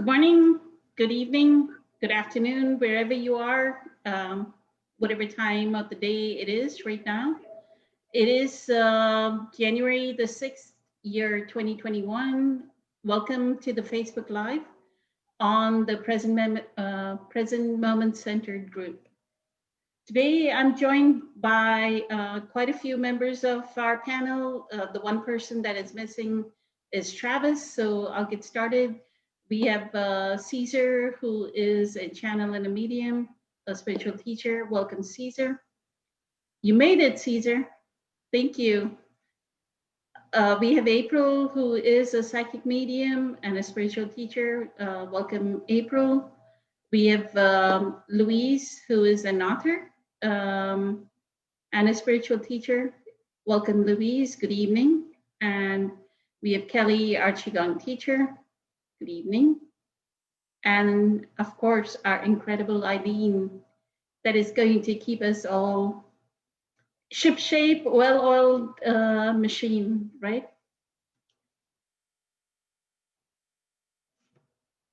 Good morning, good evening, good afternoon, wherever you are, whatever time of the day it is right now. It is January the 6th, year 2021. Welcome to the Facebook Live on the Present Moment Centered group. Today, I'm joined by quite a few members of our panel. The one person that is missing is Travis, so I'll get started. We have Caesar, who is a channel and a medium, a spiritual teacher. Welcome, Caesar. You made it, Caesar. Thank you. We have April, who is a psychic medium and a spiritual teacher. Welcome, April. We have Louise, who is an author and a spiritual teacher. Welcome, Louise. Good evening. And we have Kelly, our Qigong teacher. Good evening. And of course, our incredible Eileen, that is going to keep us all shipshape, well-oiled machine, right?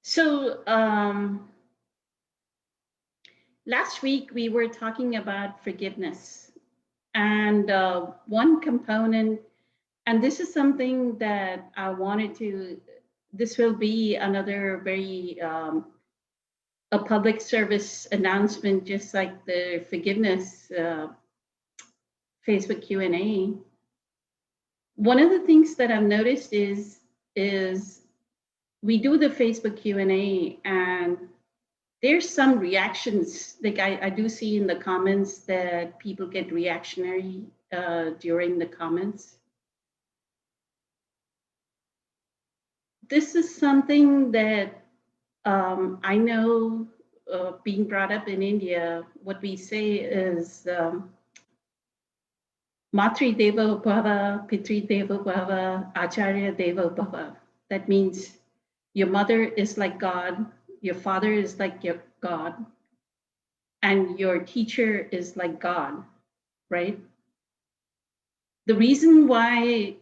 So last week we were talking about forgiveness, and one component, and this is something that I wanted to, this will be another very a public service announcement, just like the forgiveness Facebook Q&A. One of the things that I've noticed is we do the Facebook Q&A and there's some reactions. Like I do see in the comments that people get reactionary during the comments. This is something that I know being brought up in India, what we say is Matri Deva Bhava, Pitri Deva Bhava, Acharya Deva Bhava. That means your mother is like God, your father is like your God, and your teacher is like God, right? The reason why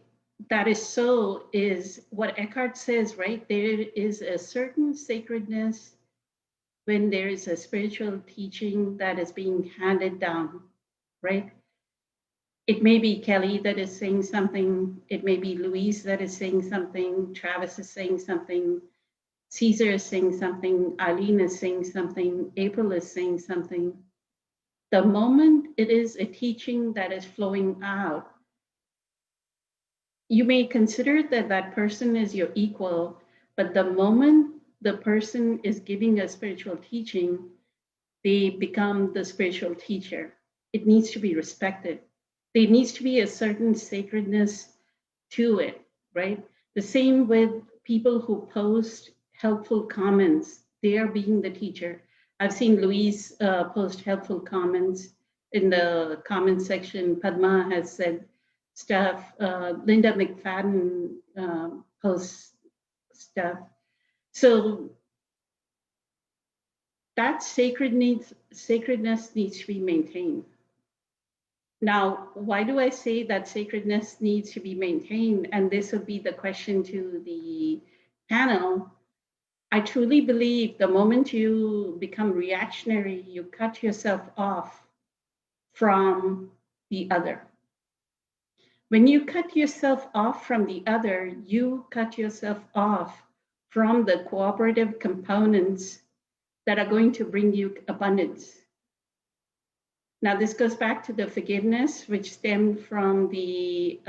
that is so is what Eckhart says, right? There is a certain sacredness when there is a spiritual teaching that is being handed down, right? It may be Kelly that is saying something. It may be Louise that is saying something. Travis is saying something. Caesar is saying something. Eileen is saying something. April is saying something. The moment it is a teaching that is flowing out, you may consider that that person is your equal, but the moment the person is giving a spiritual teaching, they become the spiritual teacher. It needs to be respected. There needs to be a certain sacredness to it, right? The same with people who post helpful comments. They are being the teacher. I've seen Louise post helpful comments in the comment section. Padma has said stuff. Linda McFadden posts stuff. So that sacredness needs to be maintained. Now, why do I say that sacredness needs to be maintained? And this would be the question to the panel. I truly believe the moment you become reactionary, you cut yourself off from the other. When you cut yourself off from the other, you cut yourself off from the cooperative components that are going to bring you abundance. Now, this goes back to the forgiveness, which stemmed from the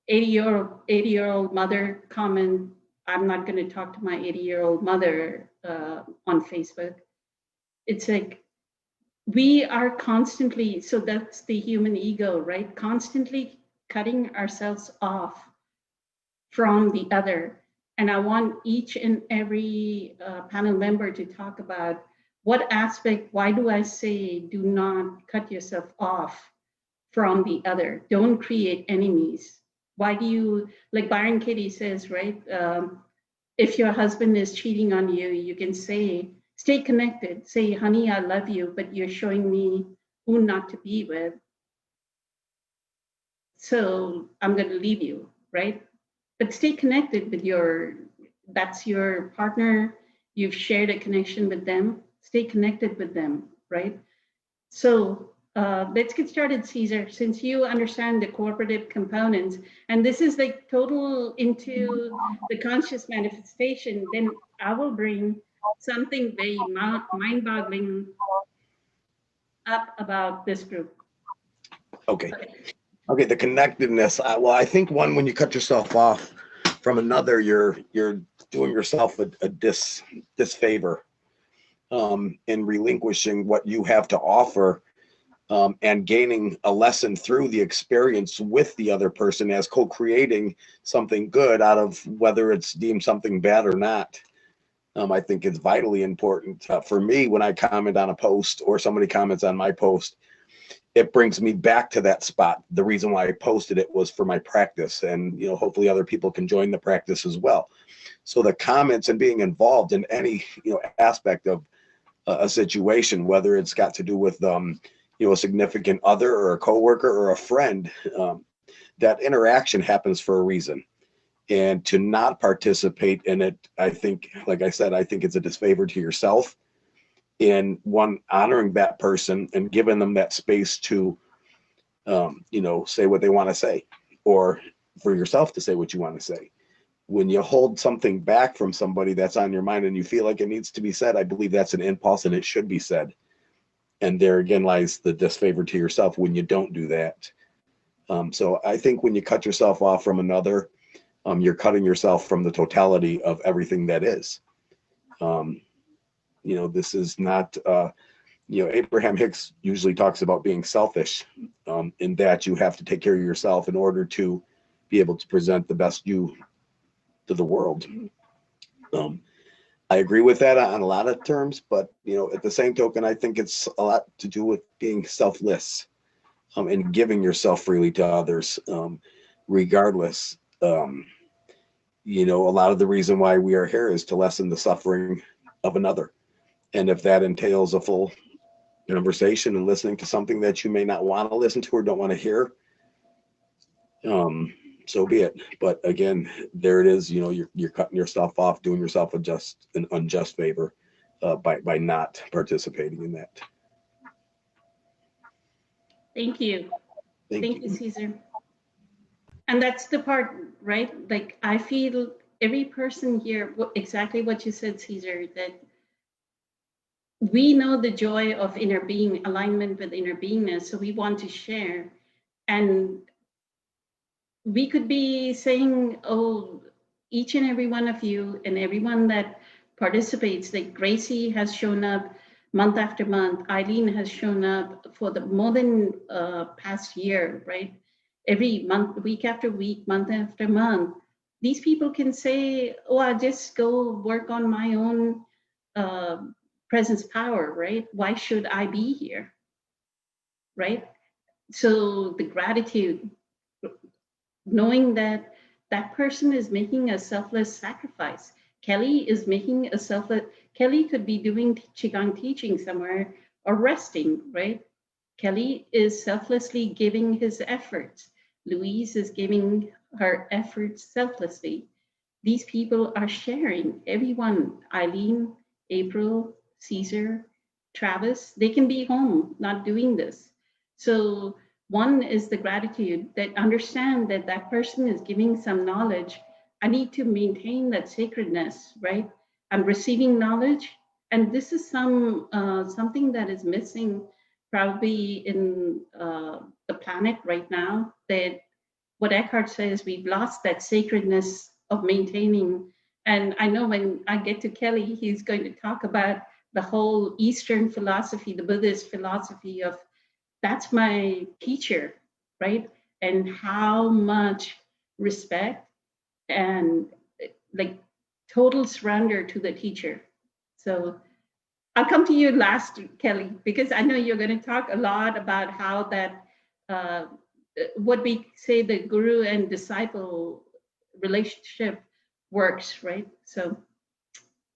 80-year-old mother comment. I'm not going to talk to my 80-year-old mother on Facebook. It's like we are constantly, so that's the human ego, right? Constantly cutting ourselves off from the other. And I want each and every panel member to talk about what aspect, why do I say do not cut yourself off from the other? Don't create enemies. Why do you, like Byron Katie says, right? If your husband is cheating on you, you can say, stay connected. Say, honey, I love you, but you're showing me who not to be with. So I'm going to leave you, right? But stay connected with your that's your partner. You've shared a connection with them. Stay connected with them, right? So let's get started, Caesar. Since you understand the cooperative components, and this is like total into the conscious manifestation, then I will bring something very mind-boggling up about this group. Okay. Okay, the connectedness. Well, I think one, when you cut yourself off from another, you're doing yourself a disfavor in relinquishing what you have to offer, and gaining a lesson through the experience with the other person as co-creating something good out of whether it's deemed something bad or not. I think it's vitally important for me when I comment on a post or somebody comments on my post. It brings me back to that spot. The reason why I posted it was for my practice, and hopefully other people can join the practice as well. So the comments and being involved in any aspect of a situation, whether it's got to do with a significant other or a coworker or a friend, that interaction happens for a reason. And to not participate in it, I think, like I said, I think it's a disfavor to yourself in one, honoring that person and giving them that space to say what they want to say, or for yourself to say what you want to say. When you hold something back from somebody that's on your mind and you feel like it needs to be said, I believe that's an impulse and it should be said. And there again lies the disfavor to yourself when you don't do that. So I think when you cut yourself off from another, you're cutting yourself from the totality of everything that is. This is not, Abraham Hicks usually talks about being selfish, in that you have to take care of yourself in order to be able to present the best you to the world. I agree with that on a lot of terms, but at the same token, I think it's a lot to do with being selfless, and giving yourself freely to others, regardless. A lot of the reason why we are here is to lessen the suffering of another. And if that entails a full conversation and listening to something that you may not want to listen to or don't want to hear, so be it. But again, there it is. You're cutting yourself off, doing yourself an unjust favor by not participating in that. Thank you. Thank you, Caesar. And that's the part, right? Like, I feel every person here, exactly what you said, Caesar, that we know the joy of inner being, alignment with inner beingness. So we want to share. And we could be saying, oh, each and every one of you and everyone that participates, like Gracie has shown up month after month, Eileen has shown up for the more than past year, right? Every month, week after week, month after month, these people can say, oh, I just go work on my own presence power, right? Why should I be here, right? So the gratitude, knowing that that person is making a selfless sacrifice. Kelly is making a selfless, Kelly could be doing Qigong teaching somewhere or resting, right? Kelly is selflessly giving his efforts. Louise is giving her efforts selflessly. These people are sharing, everyone, Eileen, April, Caesar, Travis, they can be home not doing this. So one is the gratitude that understand that that person is giving some knowledge. I need to maintain that sacredness, right? I'm receiving knowledge, and this is something that is missing probably in the planet right now. That what Eckhart says, we've lost that sacredness of maintaining. And I know when I get to Kelly, he's going to talk about the whole Eastern philosophy, the Buddhist philosophy of that's my teacher, right? And how much respect and like total surrender to the teacher. So I'll come to you last, Kelly, because I know you're going to talk a lot about how that, what we say the guru and disciple relationship works, right? So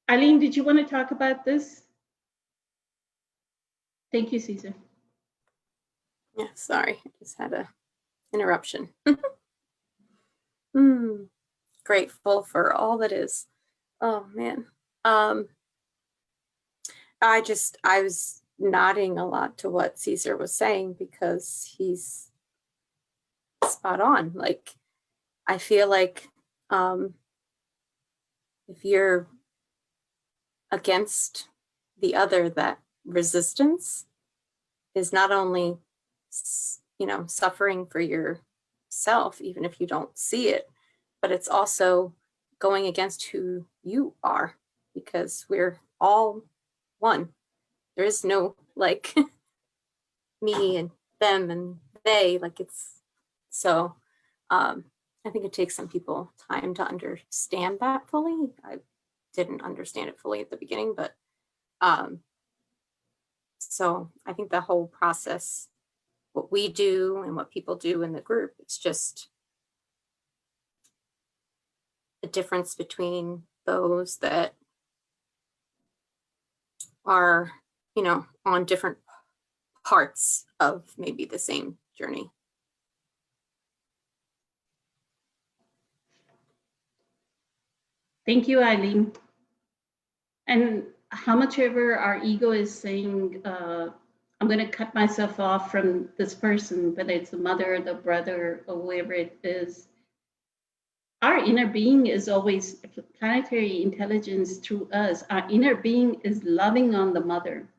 Eileen, did you want to talk about this? Thank you, Caesar. Yeah, sorry, I just had a interruption. Grateful for all that is Oh man. I was nodding a lot to what Caesar was saying because he's spot on. Like, I feel like if you're against the other, that resistance is not only, suffering for yourself, even if you don't see it, but it's also going against who you are, because we're all one. There is no like me and them and they, like it's so I think it takes some people time to understand that fully. I didn't understand it fully at the beginning, but so I think the whole process, what we do and what people do in the group, it's just the difference between those that are, on different parts of maybe the same journey. Thank you, Eileen. And how much ever our ego is saying, I'm going to cut myself off from this person, whether it's the mother, the brother, or whoever it is, our inner being is always planetary intelligence through us. Our inner being is loving on the mother,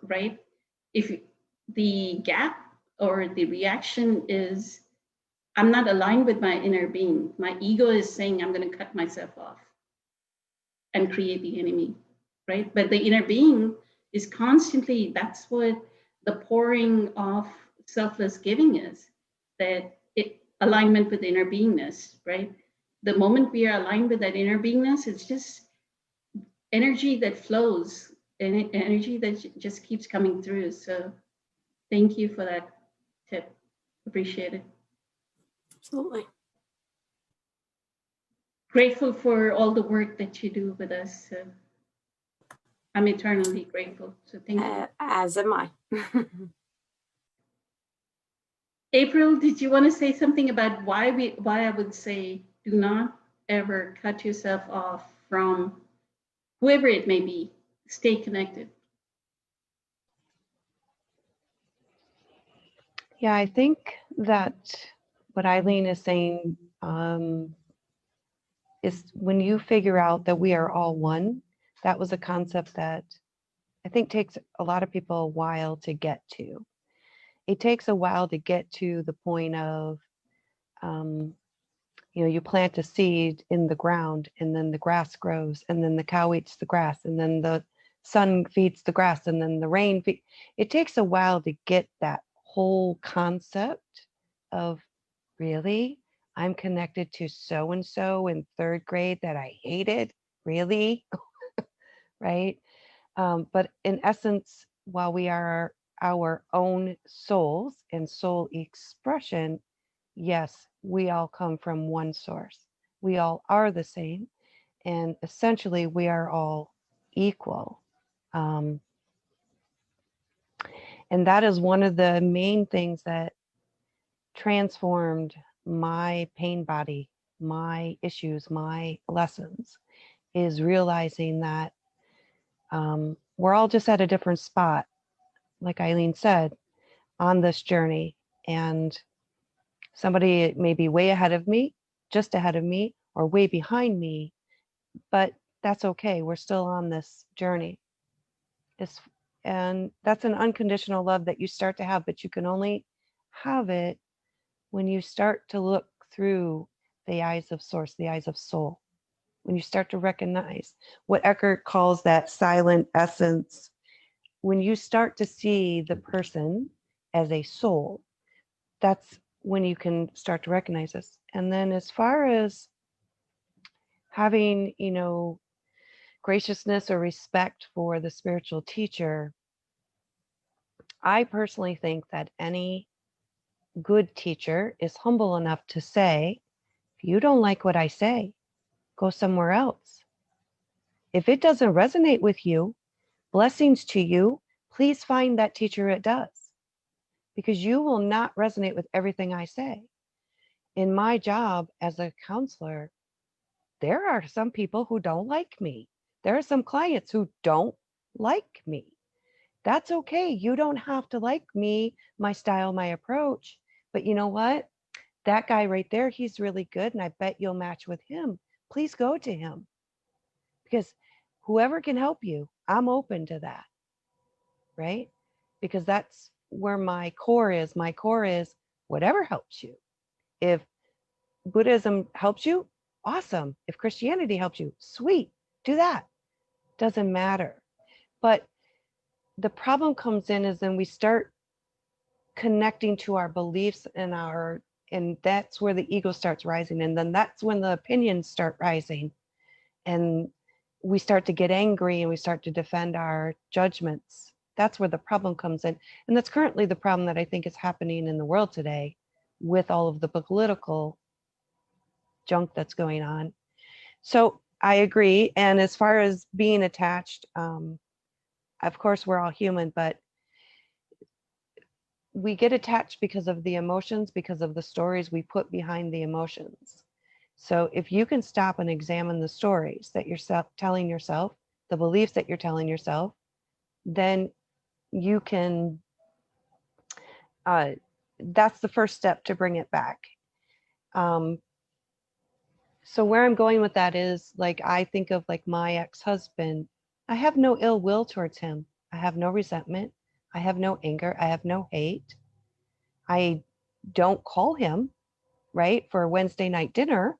right? If the gap or the reaction is, I'm not aligned with my inner being, my ego is saying, I'm going to cut myself off and create the enemy, right? But the inner being is constantly, that's what the pouring of selfless giving is, that alignment with inner beingness, right? The moment we are aligned with that inner beingness, it's just energy that flows and energy that just keeps coming through. So thank you for that tip. Appreciate it. Absolutely. Grateful for all the work that you do with us. So I'm eternally grateful. So thank you. As am I. April, did you want to say something about why I would say do not ever cut yourself off from whoever it may be? Stay connected. Yeah, I think that what Eileen is saying is when you figure out that we are all one, that was a concept that I think takes a lot of people a while to get to. It takes a while to get to the point of, you plant a seed in the ground and then the grass grows and then the cow eats the grass and then the sun feeds the grass and then the rain feeds. It takes a while to get that whole concept of, really, I'm connected to so-and-so in third grade that I hated, really, right? But in essence, while we are our own souls and soul expression, yes, we all come from one source. We all are the same. And essentially, we are all equal. And that is one of the main things that transformed my pain body, my issues, my lessons, is realizing that we're all just at a different spot, like Eileen said, on this journey. And somebody may be way ahead of me, just ahead of me, or way behind me, but that's okay. We're still on this journey. And that's an unconditional love that you start to have, but you can only have it when you start to look through the eyes of source, the eyes of soul, when you start to recognize what Eckhart calls that silent essence, when you start to see the person as a soul, that's when you can start to recognize this. And then as far as having, graciousness or respect for the spiritual teacher, I personally think that any good teacher is humble enough to say, if you don't like what I say, go somewhere else. If it doesn't resonate with you, blessings to you, please find that teacher it does, because you will not resonate with everything I say. In my job as a counselor, there are some people who don't like me. There are some clients who don't like me. That's okay. You don't have to like me, my style, my approach. But you know what? That guy right there, he's really good. And I bet you'll match with him. Please go to him, because whoever can help you, I'm open to that. Right? Because that's where my core is. My core is whatever helps you. If Buddhism helps you, awesome. If Christianity helps you, sweet, do that. Doesn't matter. But the problem comes in is then we start connecting to our beliefs and that's where the ego starts rising. And then that's when the opinions start rising. And we start to get angry and we start to defend our judgments. That's where the problem comes in. And that's currently the problem that I think is happening in the world today with all of the political junk that's going on. So I agree. And as far as being attached, of course, we're all human, but we get attached because of the emotions, because of the stories we put behind the emotions. So if you can stop and examine the stories that you're telling yourself, the beliefs that you're telling yourself, then you can, that's the first step to bring it back. So where I'm going with that is, like, I think of like my ex-husband. I have no ill will towards him. I have no resentment. I have no anger. I have no hate. I don't call him, right, for Wednesday night dinner,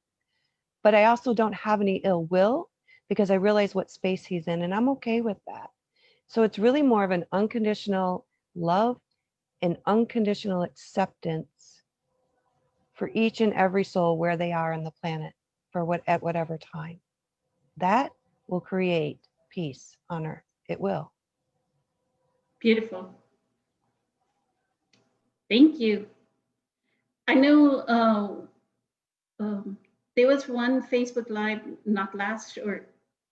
but I also don't have any ill will because I realize what space he's in and I'm okay with that. So it's really more of an unconditional love and unconditional acceptance for each and every soul where they are on the planet at whatever time. That will create peace on earth. It will. Beautiful. Thank you. I know there was one Facebook Live, not last, or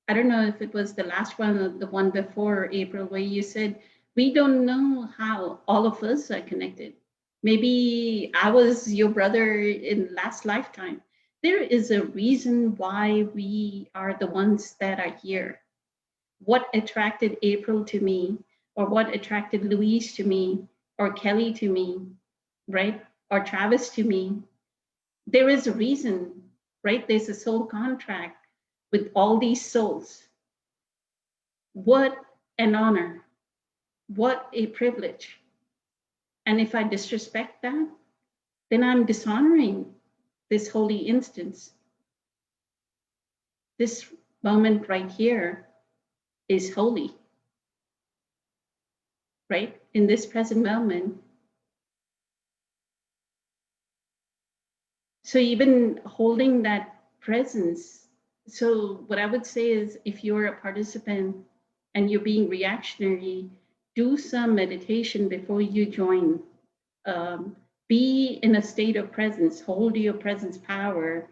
I don't know if it was the last one or the one before, April, where you said, we don't know how all of us are connected. Maybe I was your brother in last lifetime. There is a reason why we are the ones that are here. What attracted April to me, or what attracted Louise to me, or Kelly to me, right? Or Travis to me. There is a reason, right? There's a soul contract with all these souls. What an honor. What a privilege. And if I disrespect that, then I'm dishonoring this holy instance. This moment right here is holy, right? In this present moment. So even holding that presence. So what I would say is, if you're a participant and you're being reactionary, do some meditation before you join. Be in a state of presence, hold your presence power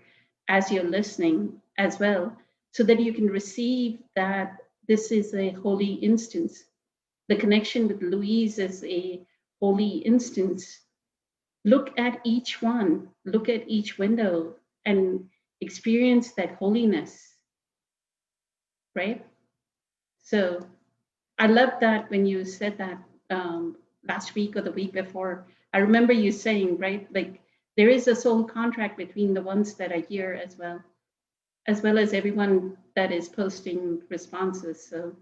as you're listening as well, so that you can receive that this is a holy instance. The connection with Louise is a holy instance. Look at each one, look at each window and experience that holiness, right? So I love that when you said that last week or the week before. I remember you saying, right, like there is a soul contract between the ones that are here as well as everyone that is posting responses. So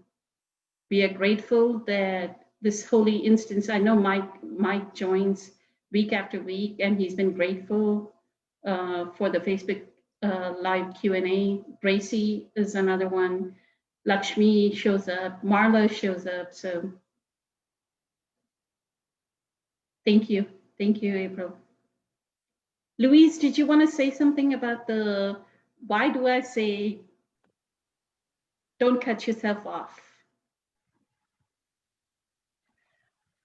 we are grateful that this holy instance, I know Mike joins week after week, and he's been grateful for the Facebook live Q&A. Gracie is another one. Lakshmi shows up. Marla shows up. So thank you. Thank you, April. Louise, did you want to say something about why do I say don't cut yourself off?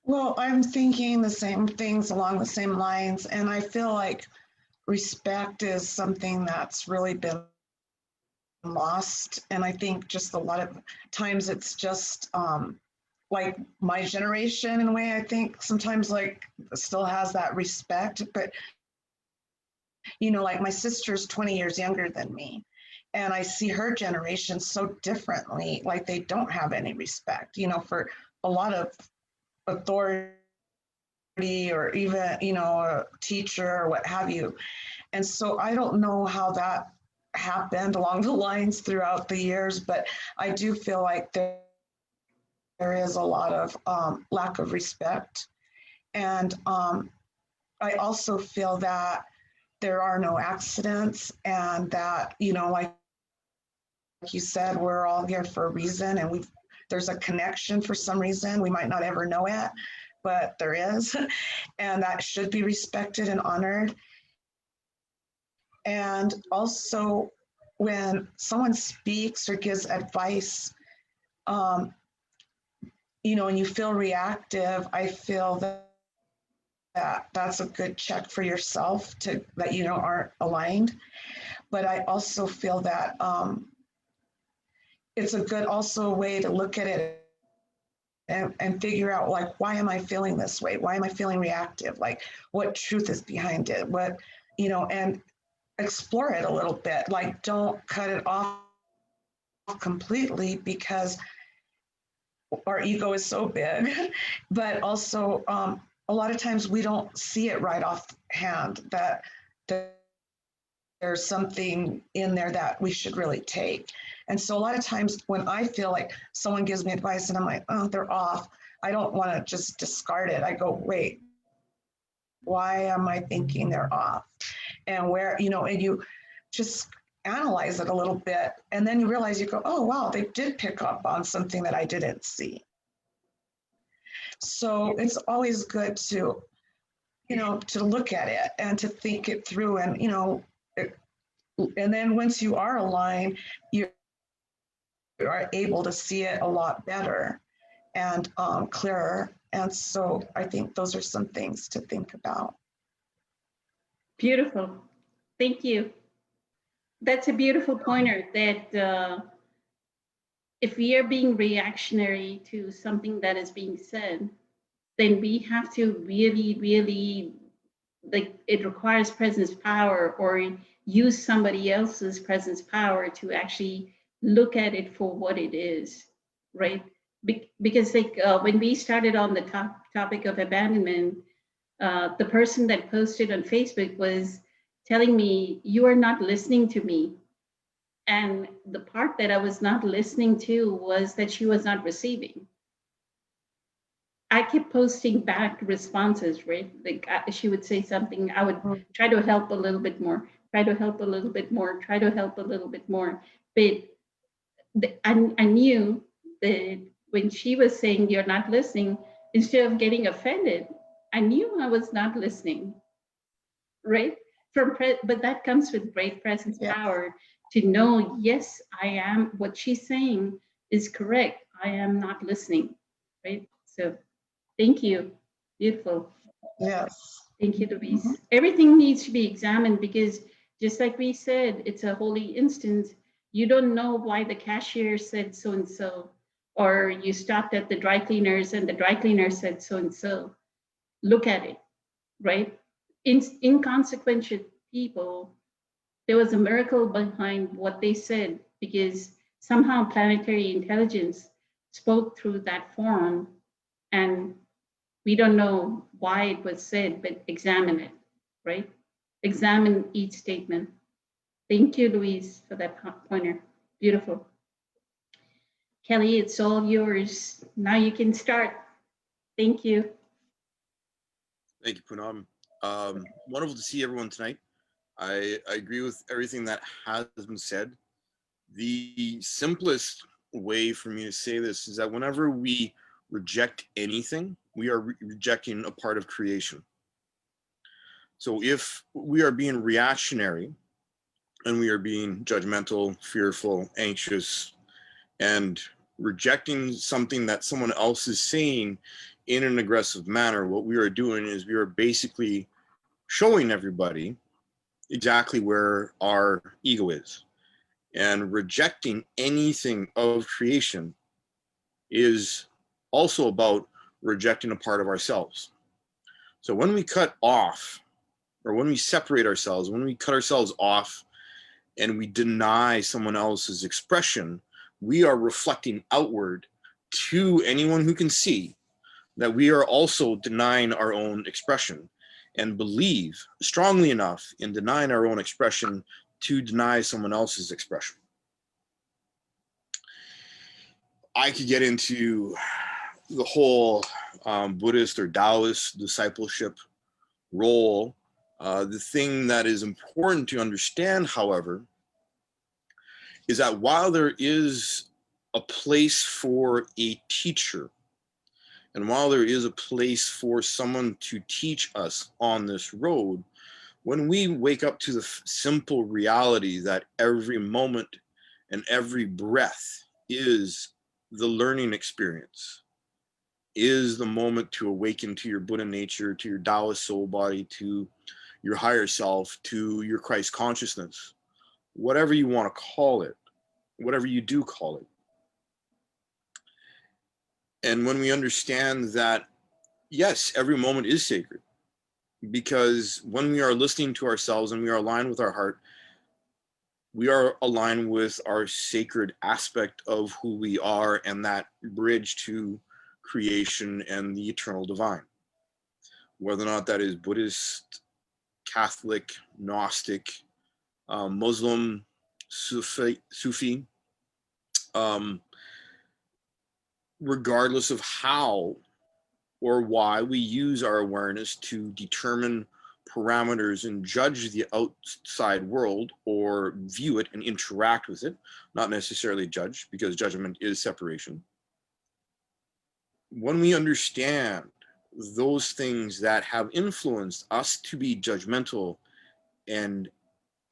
Well, I'm thinking the same things along the same lines, and I feel like respect is something that's really been lost. And I think just a lot of times it's just like my generation in a way, I think sometimes like still has that respect, but you know, like my sister's 20 years younger than me. And I see her generation so differently, like they don't have any respect, you know, for a lot of authority or even, you know, a teacher or what have you. And so I don't know how that happened along the lines throughout the years, but I do feel like there is a lot of lack of respect. And I also feel that there are no accidents, and that, you know, like you said, we're all here for a reason, and there's a connection for some reason. We might not ever know it, but there is, and that should be respected and honored. And also, when someone speaks or gives advice, you know, and you feel reactive, I feel that that's a good check for yourself to that you know aren't aligned. But I also feel that it's a good also way to look at it and figure out, like, why am I feeling this way? Why am I feeling reactive? Like, what truth is behind it? What, you know, and explore it a little bit. Like, don't cut it off completely, because our ego is so big. But also, a lot of times we don't see it right offhand that there's something in there that we should really take. And so a lot of times when I feel like someone gives me advice and I'm like, oh, they're off, I don't want to just discard it. I go, wait, why am I thinking they're off? And where, you know, and you just analyze it a little bit. And then you realize, you go, oh, wow, they did pick up on something that I didn't see. So it's always good to, you know, to look at it and to think it through. And, you know, and then once you are aligned, you are able to see it a lot better and clearer. And so I think those are some things to think about. Beautiful. Thank you. That's a beautiful pointer, that if we are being reactionary to something that is being said, then we have to really, really, like, it requires presence power, or use somebody else's presence power to actually look at it for what it is, right? Because like when we started on the topic of abandonment, the person that posted on Facebook was telling me, you are not listening to me. And the part that I was not listening to was that she was not receiving. I kept posting back responses, right? Like she would say something, I would try to help a little bit more, try to help a little bit more, try to help a little bit more. But I knew that when she was saying you're not listening, instead of getting offended, I knew I was not listening, right? But that comes with great presence power to know, yes, I am, what she's saying is correct. I am not listening, right? So thank you. Beautiful. Yes. Thank you, Louise. Everything needs to be examined, because just like we said, it's a holy instance. You don't know why the cashier said so and so, or you stopped at the dry cleaners and the dry cleaner said so and so. Look at it, right? Inconsequential people, there was a miracle behind what they said, because somehow planetary intelligence spoke through that form, and we don't know why it was said, but examine it, right? Examine each statement. Thank you, Louise, for that pointer. Beautiful. Kelly, it's all yours. Now you can start. Thank you. Thank you, Poonam. Wonderful to see everyone tonight. I agree with everything that has been said. The simplest way for me to say this is that whenever we reject anything, we are rejecting a part of creation. So if we are being reactionary and we are being judgmental, fearful, anxious, and rejecting something that someone else is saying in an aggressive manner, what we are doing is we are basically showing everybody exactly where our ego is. And rejecting anything of creation is also about rejecting a part of ourselves. So when we cut off, or when we separate ourselves, when we cut ourselves off and we deny someone else's expression, we are reflecting outward to anyone who can see that we are also denying our own expression, and believe strongly enough in denying our own expression to deny someone else's expression. I could get into the whole Buddhist or Taoist discipleship role. The thing that is important to understand, however, is that while there is a place for a teacher, and while there is a place for someone to teach us on this road, when we wake up to the simple reality that every moment and every breath is the learning experience, is the moment to awaken to your Buddha nature, to your Taoist soul body, to your higher self, to your Christ consciousness, whatever you want to call it, whatever you do call it. And when we understand that, yes, every moment is sacred, because when we are listening to ourselves and we are aligned with our heart, we are aligned with our sacred aspect of who we are and that bridge to creation and the eternal divine. Whether or not that is Buddhist, Catholic, Gnostic, Muslim, Sufi, regardless of how or why we use our awareness to determine parameters and judge the outside world or view it and interact with it, not necessarily judge, because judgment is separation. When we understand those things that have influenced us to be judgmental and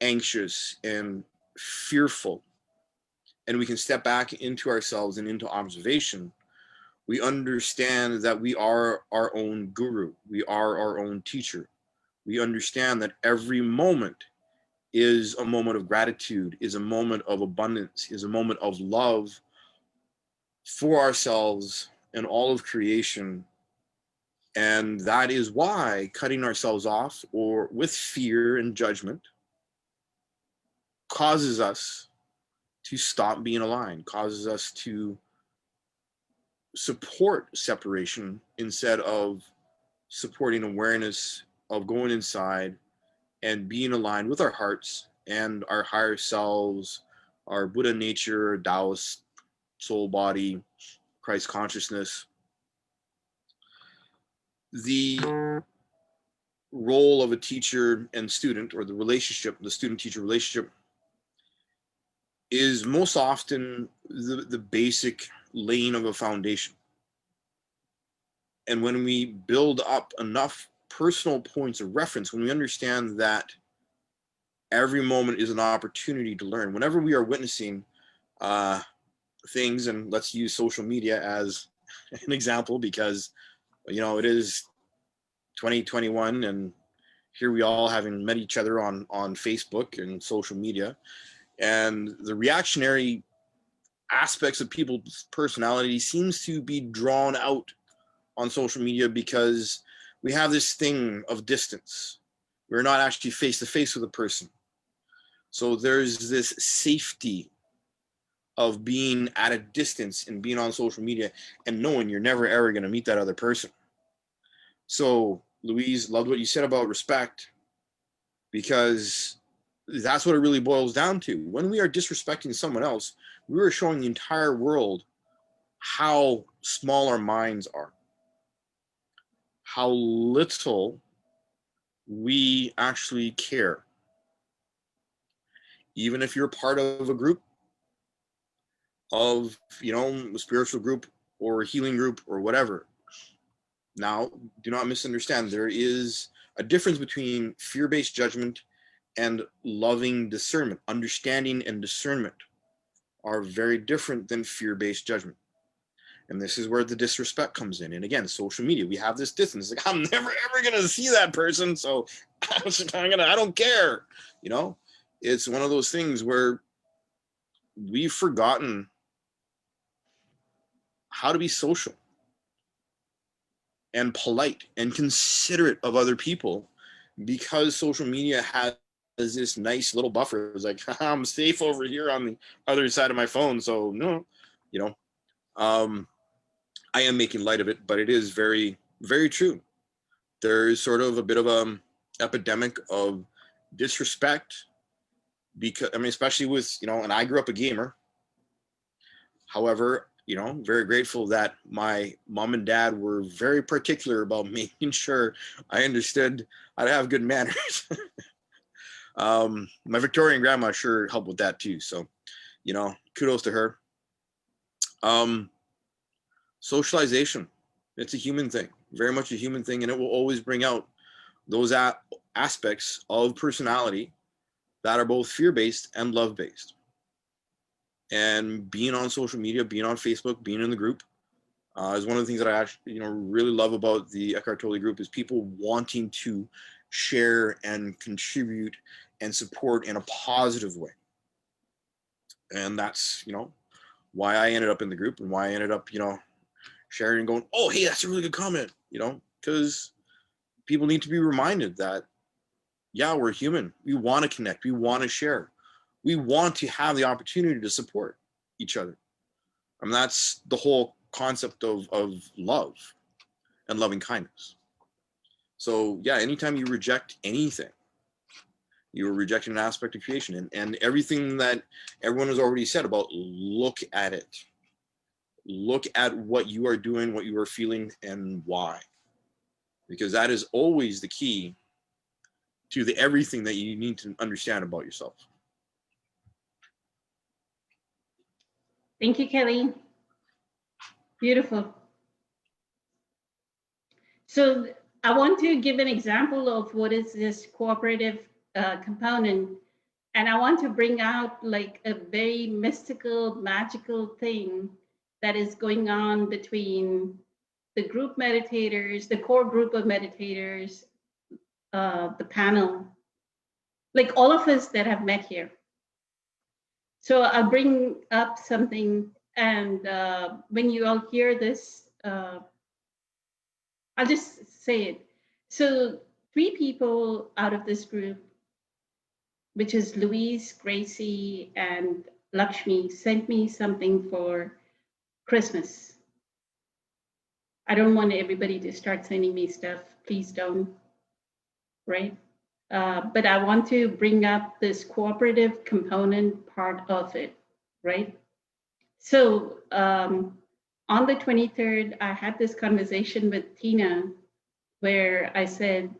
anxious and fearful, and we can step back into ourselves and into observation, we understand that we are our own guru. We are our own teacher. We understand that every moment is a moment of gratitude, is a moment of abundance, is a moment of love for ourselves and all of creation. And that is why cutting ourselves off or with fear and judgment causes us to stop being aligned, causes us to support separation instead of supporting awareness of going inside and being aligned with our hearts and our higher selves, our Buddha nature, Taoist soul body, Christ consciousness. The role of a teacher and student, or the relationship, the student-teacher relationship, is most often the basic laying of a foundation. And when we build up enough personal points of reference, when we understand that every moment is an opportunity to learn, whenever we are witnessing things, and let's use social media as an example, because it is 2021 and here we all having met each other on Facebook and social media, and the reactionary aspects of people's personality seems to be drawn out on social media because we have this thing of distance. We're not actually face to face with a person. So there's this safety of being at a distance and being on social media and knowing you're never ever going to meet that other person. So Louise, loved what you said about respect, because that's what it really boils down to. When we are disrespecting someone else, we are showing the entire world how small our minds are, how little we actually care. Even if you're part of a group of, a spiritual group or a healing group or whatever. Now, do not misunderstand. There is a difference between fear-based judgment and loving discernment. Understanding and discernment are very different than fear-based judgment. And this is where the disrespect comes in. And again, social media, we have this distance. Like, I'm never, ever going to see that person. So I don't care. It's one of those things where we've forgotten how to be social and polite and considerate of other people, because social media has this nice little buffer. It's like, I'm safe over here on the other side of my phone. So no, you know, I am making light of it, but it is very, very true. There's sort of a bit of a epidemic of disrespect because, I mean, especially with, you know, and I grew up a gamer. However, you know, very grateful that my mom and dad were very particular about making sure I understood how to have good manners. My Victorian grandma sure helped with that too. So, you know, kudos to her. Socialization, it's a human thing, very much a human thing, and it will always bring out those aspects of personality that are both fear-based and love-based. And being on social media, being on Facebook, being in the group is one of the things that I actually, you know, really love about the Eckhart Tolle group is people wanting to share and contribute and support in a positive way. And that's, you know, why I ended up in the group and why I ended up, you know, sharing and going, oh, hey, that's a really good comment, you know, because people need to be reminded that, yeah, we're human. We want to connect. We want to share. We want to have the opportunity to support each other. I mean, that's the whole concept of love and loving kindness. So yeah, anytime you reject anything, you're rejecting an aspect of creation, and everything that everyone has already said about look at it. Look at what you are doing, what you are feeling, and why. Because that is always the key to the everything that you need to understand about yourself. Thank you, Kelly. Beautiful. So I want to give an example of what is this cooperative component. And I want to bring out like a very mystical, magical thing that is going on between the group meditators, the core group of meditators, the panel, like all of us that have met here. So I'll bring up something, and when you all hear this, I'll just say it. So 3 people out of this group, which is Louise, Gracie, and Lakshmi, sent me something for Christmas. I don't want everybody to start sending me stuff. Please don't, right? But I want to bring up this cooperative component part of it, right? So on the 23rd, I had this conversation with Tina where I said,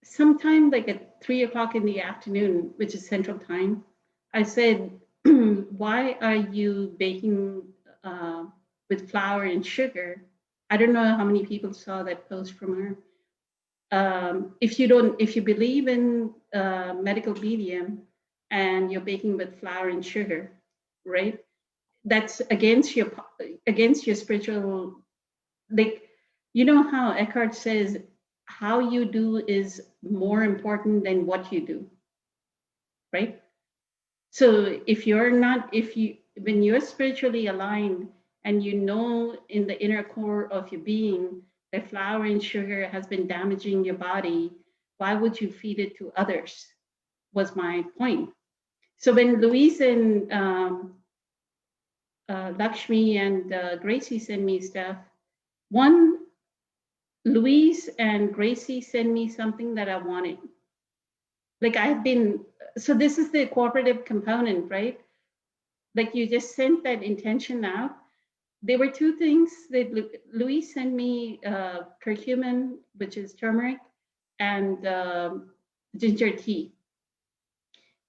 sometime like at 3 o'clock in the afternoon, which is Central Time, I said, why are you baking with flour and sugar? I don't know how many people saw that post from her. If you believe in medical medium and you're baking with flour and sugar, right? That's against your spiritual, like, you know how Eckhart says how you do is more important than what you do, right? So when you're spiritually aligned and you know in the inner core of your being that flour and sugar has been damaging your body, why would you feed it to others? Was my point. So when Louise and Lakshmi and Gracie send me stuff, Louise and Gracie send me something that I wanted. Like so this is the cooperative component, right? Like you just sent that intention out. There were 2 things that Louise sent me, curcumin, which is turmeric, and ginger tea.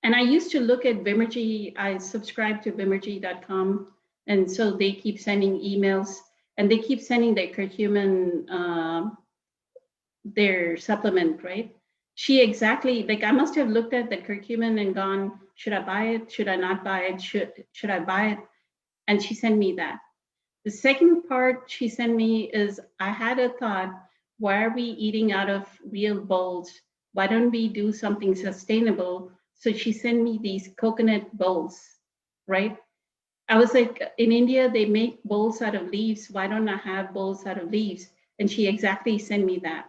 And I used to look at Vimergy. I subscribe to Vimergy.com. And so they keep sending emails and they keep sending their curcumin, their supplement, right? She exactly, like I must have looked at the curcumin and gone, should I buy it? Should I not buy it? Should I buy it? And she sent me that. The second part she sent me is, I had a thought, why are we eating out of real bowls? Why don't we do something sustainable? So she sent me these coconut bowls, right? I was like, in India, they make bowls out of leaves. Why don't I have bowls out of leaves? and she exactly sent me that.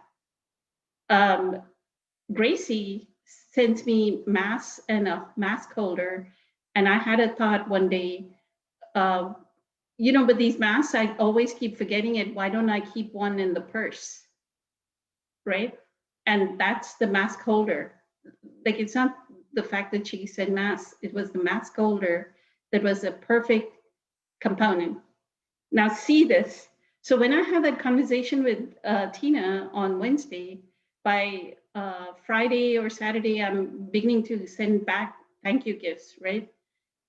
Gracie sent me masks and a mask holder, and I had a thought one day, with these masks, I always keep forgetting it. Why don't I keep one in the purse, right? And that's the mask holder. Like, it's not the fact that she said mask, it was the mask holder that was a perfect component. Now see this. So when I had that conversation with Tina on Wednesday, by Friday or Saturday, I'm beginning to send back thank you gifts, right?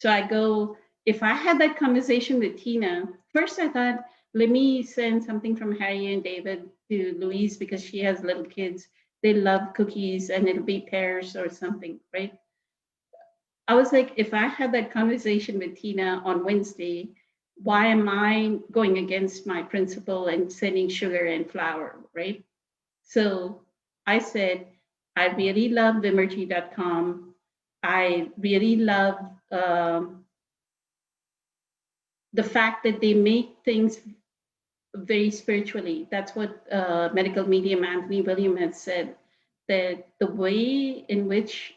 So I go, if I had that conversation with Tina, first I thought, let me send something from Harry and David to Louise because she has little kids. They love cookies and it'll be pears or something, right? I was like, if I had that conversation with Tina on Wednesday, why am I going against my principle and sending sugar and flour, right? So I said, I really love Vimergy.com. I really love the fact that they make things very spiritually. That's what medical medium Anthony William has said, that the way in which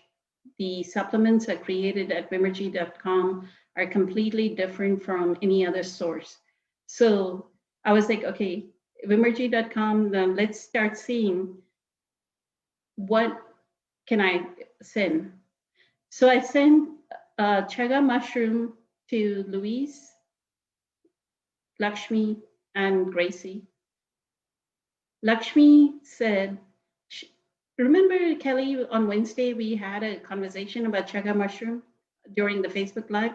the supplements are created at Vimergy.com are completely different from any other source. So I was like, okay, Vimergy.com, then let's start seeing what can I send. So I sent chaga mushroom to Louise, Lakshmi, and Gracie. Lakshmi said, remember, Kelly, on Wednesday, we had a conversation about chaga mushroom during the Facebook Live?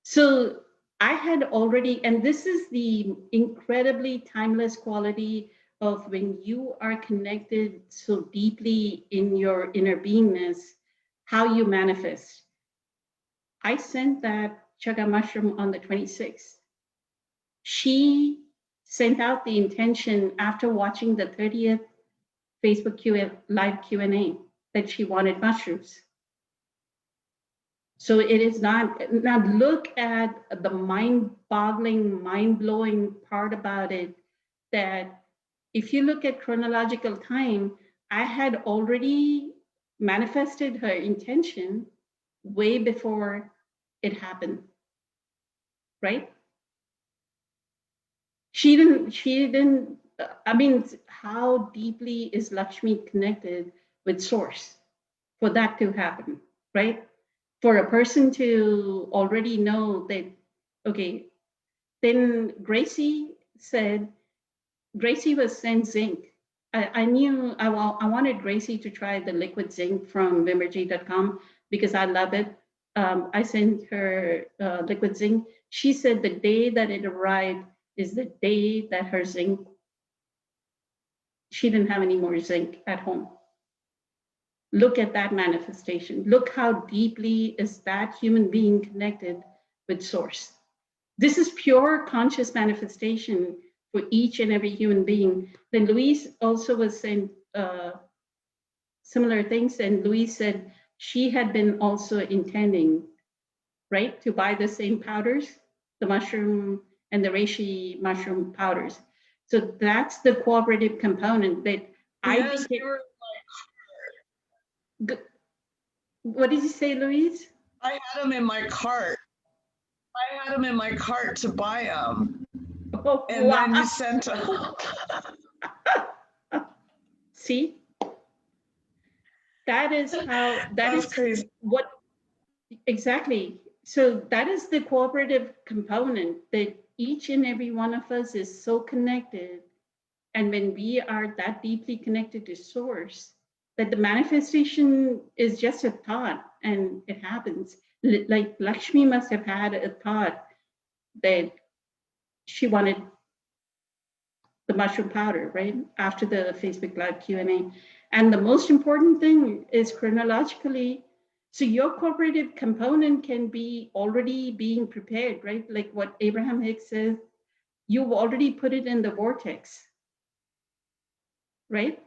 So I had already, and this is the incredibly timeless quality of when you are connected so deeply in your inner beingness, how you manifest. I sent that chaga mushroom on the 26th. She sent out the intention after watching the 30th Facebook live Q&A that she wanted mushrooms. So it is not, now look at the mind-boggling, mind-blowing part about it, that if you look at chronological time, I had already manifested her intention way before it happened, right? She didn't, I mean, how deeply is Lakshmi connected with source for that to happen, right? For a person to already know that, okay, then Gracie said, Gracie was sent zinc. I knew I wanted Gracie to try the liquid zinc from Vimergy.com because I love it. I sent her liquid zinc. She said the day that it arrived is the day that her zinc, she didn't have any more zinc at home. Look at that manifestation. Look how deeply is that human being connected with source. This is pure conscious manifestation for each and every human being. Then Louise also was saying similar things, and Louise said she had been also intending, right, to buy the same powders, the mushroom and the reishi mushroom powders. So that's the cooperative component that Yes, what did you say, Louise? I had them in my cart. I had them in my cart to buy them. Oh, And wow. then you sent them. See? That is how, That's crazy. what, exactly. So that is the cooperative component, that each and every one of us is so connected. And when we are that deeply connected to source, that the manifestation is just a thought and it happens. Like Lakshmi must have had a thought that she wanted the mushroom powder, right? After the Facebook Live Q&A. And the most important thing is chronologically, so your cooperative component can be already being prepared, right? Like what Abraham Hicks says, you've already put it in the vortex, right?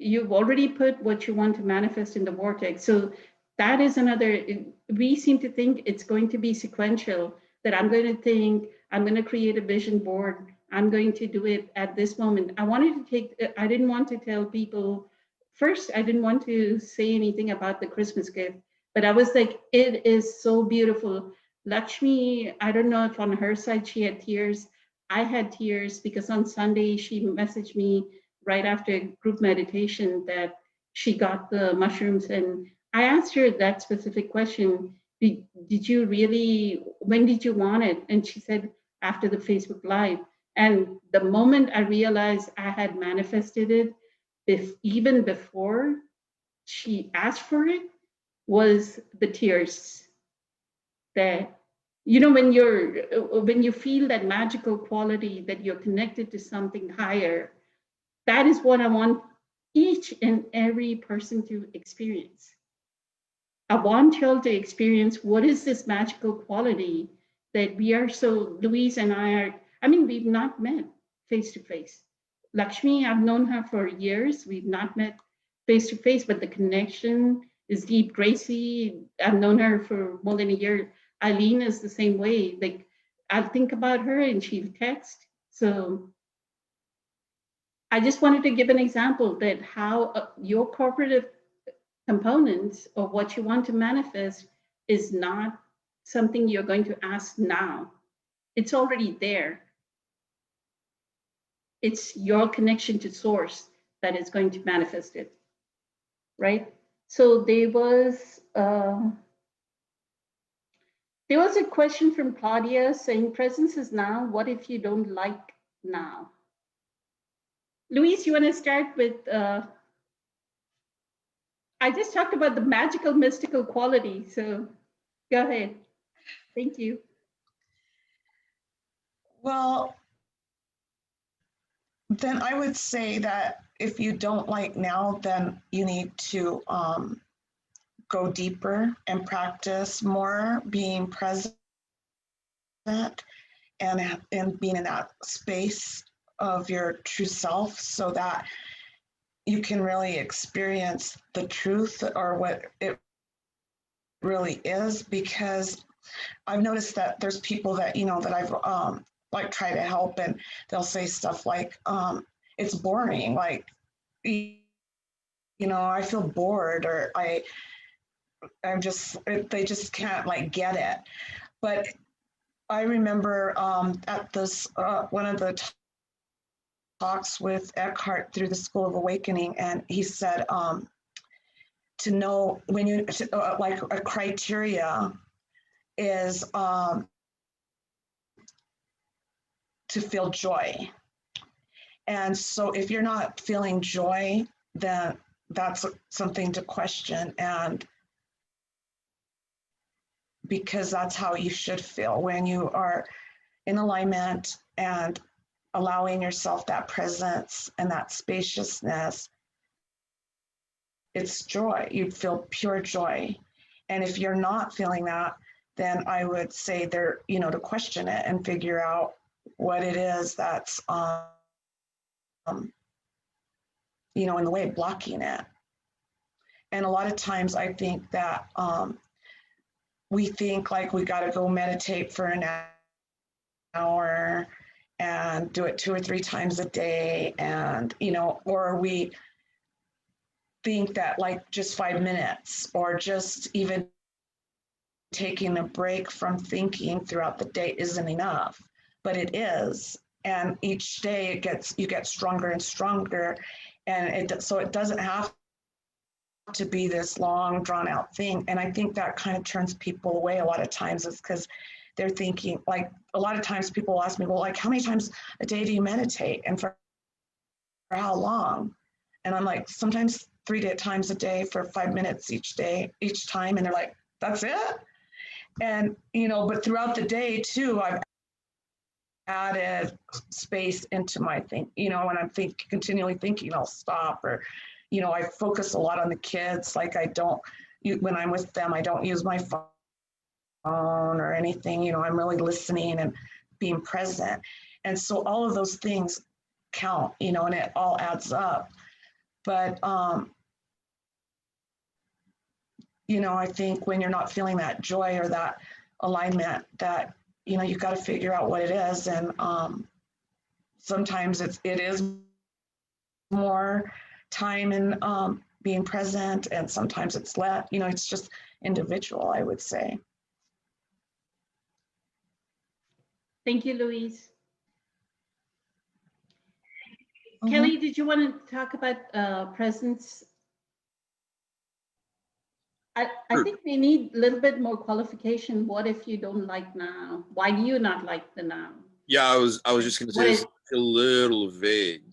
You've already put what you want to manifest in the vortex. So that is another, we seem to think it's going to be sequential, that I'm going to think, I'm going to create a vision board I'm going to do it at this moment. I didn't want to tell people, first, I didn't want to say anything about the Christmas gift, but I was like, it is so beautiful. Lakshmi, I don't know if on her side she had tears. I had tears because on Sunday she messaged me right after group meditation that she got the mushrooms. And I asked her that specific question. Did you really, when did you want it? And she said, after the Facebook Live. And the moment I realized I had manifested it, even before she asked for it, was the tears that, when you feel that magical quality that you're connected to something higher, that is what I want each and every person to experience. I want y'all to experience what is this magical quality that we are so, Louise and I are, I mean, we've not met face to face. Lakshmi, I've known her for years. We've not met face to face, but the connection is deep. Gracie, I've known her for more than a year. Eileen is the same way. Like, I'll think about her and she'll text. So I just wanted to give an example that how your corporate components of what you want to manifest is not something you're going to ask now. It's already there. It's your connection to source that is going to manifest it, right? So there was a question from Claudia saying, presence is now. What if you don't like now? Louise, you want to start with, I just talked about the magical, mystical quality. So go ahead. Thank you. Well, then I would say that if you don't like now, then you need to go deeper and practice more being present and being in that space of your true self so that you can really experience the truth or what it really is. Because I've noticed that there's people that, that I've like try to help, and they'll say stuff like, it's boring. Like, I feel bored, or they just can't like get it. But I remember at this, one of the talks with Eckhart through the School of Awakening, and he said to know when you, like a criteria is to feel joy. And so if you're not feeling joy, then that's something to question. And because that's how you should feel when you are in alignment and allowing yourself that presence and that spaciousness, it's joy. You'd feel pure joy. And if you're not feeling that, then I would say to question it and figure out what it is that's in the way, blocking it. And a lot of times I think that we think like we got to go meditate for an hour and do it 2 or 3 times a day, and or we think that like just 5 minutes or just even taking a break from thinking throughout the day isn't enough, but it is. And each day you get stronger and stronger, and so it doesn't have to be this long drawn out thing. And I think that kind of turns people away a lot of times, is because they're thinking, like, a lot of times people ask me, well, like, how many times a day do you meditate, and for how long? And I'm like, sometimes 3 times a day for 5 minutes each time. And they're like, that's it? And but throughout the day too, I've added space into my when I'm continually thinking, I'll stop, or I focus a lot on the kids. Like, when I'm with them, I don't use my phone or anything. I'm really listening and being present. And so all of those things count, and it all adds up. But I think when you're not feeling that joy or that alignment, that you've got to figure out what it is. And sometimes it is more time in being present, and sometimes it's less. It's just individual, I would say. Thank you, Louise. Mhm. Kelly, did you want to talk about presence? I Sure. think we need a little bit more qualification. What if you don't like now? Why do you not like the now? Yeah, I was just going to say What it's is, a little vague.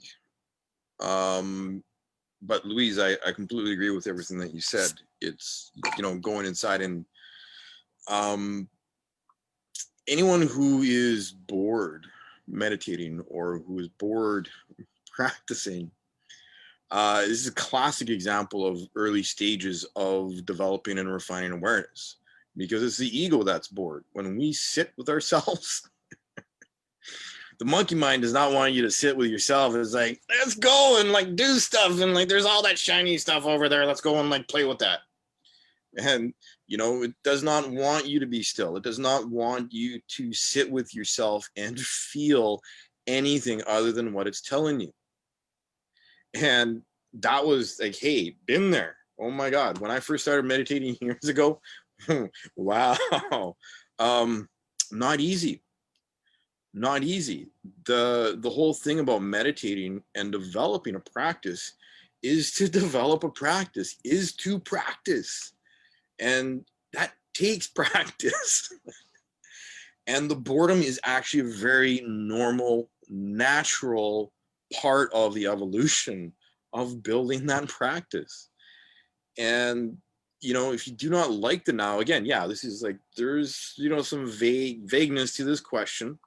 But Louise, I completely agree with everything that you said. It's, going inside, and anyone who is bored meditating or who is bored practicing, this is a classic example of early stages of developing and refining awareness, because it's the ego that's bored. When we sit with ourselves, the monkey mind does not want you to sit with yourself. It's like, let's go and like do stuff, and like there's all that shiny stuff over there. Let's go and like play with that. And it does not want you to be still. It does not want you to sit with yourself and feel anything other than what it's telling you. And that was like, hey, been there. Oh my God. When I first started meditating years ago, wow. Not easy. Not easy. The whole thing about meditating and developing a practice is to develop a practice, is to practice. And that takes practice. And the boredom is actually a very normal, natural part of the evolution of building that practice. And if you do not like the now, again, yeah, this is like, there's some vagueness to this question.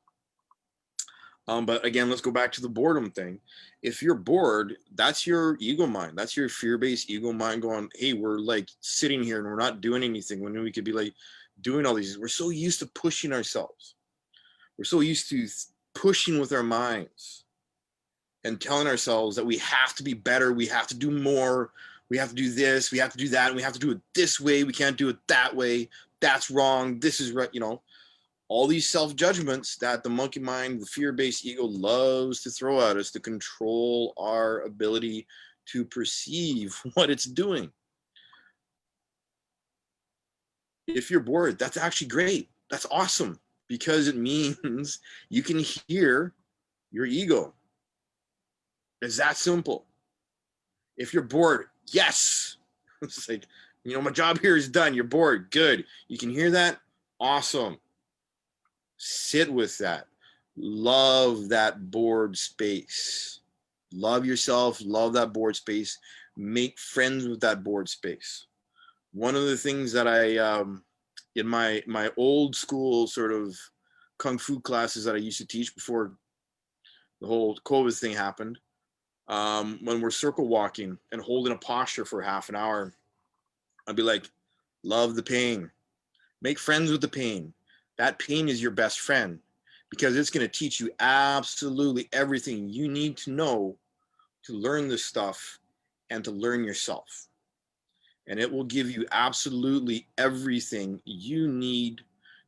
But again, let's go back to the boredom thing. If you're bored, that's your ego mind. That's your fear-based ego mind going, hey, we're like sitting here and we're not doing anything, when we could be like doing all these. We're so used to pushing ourselves. We're so used to pushing with our minds and telling ourselves that we have to be better. We have to do more. We have to do this. We have to do that. And we have to do it this way. We can't do it that way. That's wrong. This is right. All these self-judgments that the monkey mind, the fear-based ego, loves to throw at us to control our ability to perceive what it's doing. If you're bored, that's actually great. That's awesome, because it means you can hear your ego. It's that simple. If you're bored, yes. It's like, my job here is done. You're bored. Good. You can hear that? Awesome. Sit with that. Love that bored space. Love yourself. Love that bored space. Make friends with that bored space. One of the things that I, in my old school sort of kung fu classes that I used to teach before the whole COVID thing happened, when we're circle walking and holding a posture for half an hour, I'd be like, love the pain. Make friends with the pain. That pain is your best friend, because it's going to teach you absolutely everything you need to know to learn this stuff and to learn yourself. And it will give you absolutely everything you need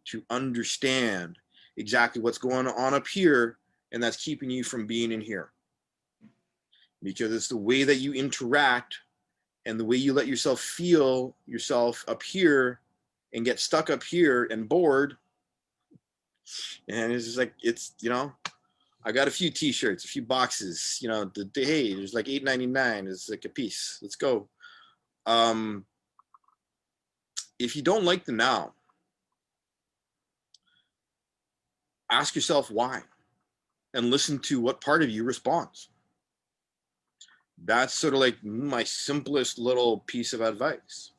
to understand exactly what's going on up here, and that's keeping you from being in here. Because it's the way that you interact and the way you let yourself feel yourself up here and get stuck up here and bored. And it's just like, it's, I got a few t-shirts, a few boxes, hey, there's like $8.99. It's like a piece. Let's go. If you don't like the now, ask yourself why, and listen to what part of you responds. That's sort of like my simplest little piece of advice,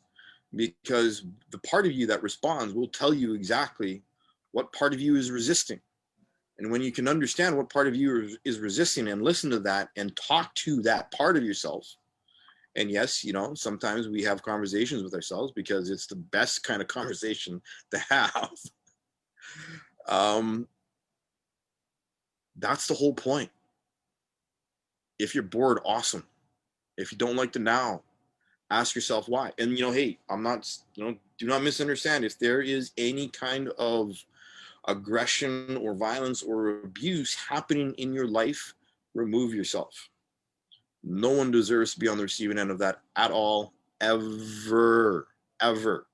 because the part of you that responds will tell you exactly what part of you is resisting. And when you can understand what part of you is resisting and listen to that and talk to that part of yourself, and yes, sometimes we have conversations with ourselves because it's the best kind of conversation to have. That's the whole point. If you're bored, awesome. If you don't like the now, ask yourself why. And hey, I'm not, do not misunderstand. If there is any kind of aggression or violence or abuse happening in your life, remove yourself. No one deserves to be on the receiving end of that at all, ever, ever.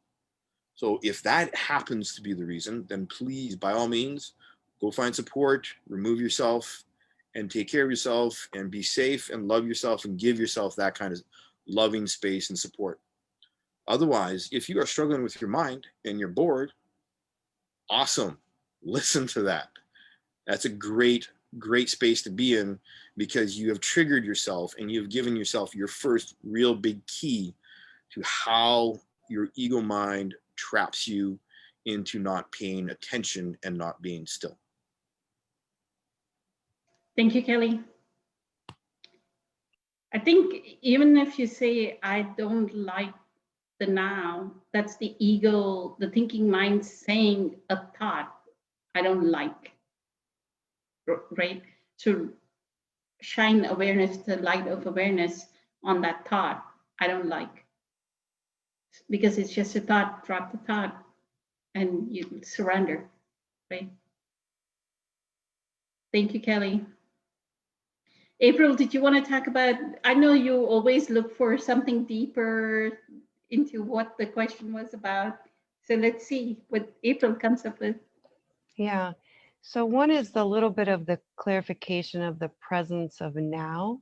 So if that happens to be the reason, then please, by all means, go find support, remove yourself, and take care of yourself, and be safe, and love yourself, and give yourself that kind of loving space and support. Otherwise, if you are struggling with your mind and you're bored, awesome. Listen to that. That's a great, great space to be in, because you have triggered yourself and you've given yourself your first real big key to how your ego mind traps you into not paying attention and not being still. Thank you, Kelly. I think even if you say, I don't like the now, that's the ego, the thinking mind saying a thought, I don't like, right? To shine awareness, the light of awareness on that thought, I don't like. Because it's just a thought, drop the thought, and you surrender, right? Thank you, Kelly. April, did you want to talk about, I know you always look for something deeper into what the question was about. So let's see what April comes up with. Yeah. So one is the little bit of the clarification of the presence of now.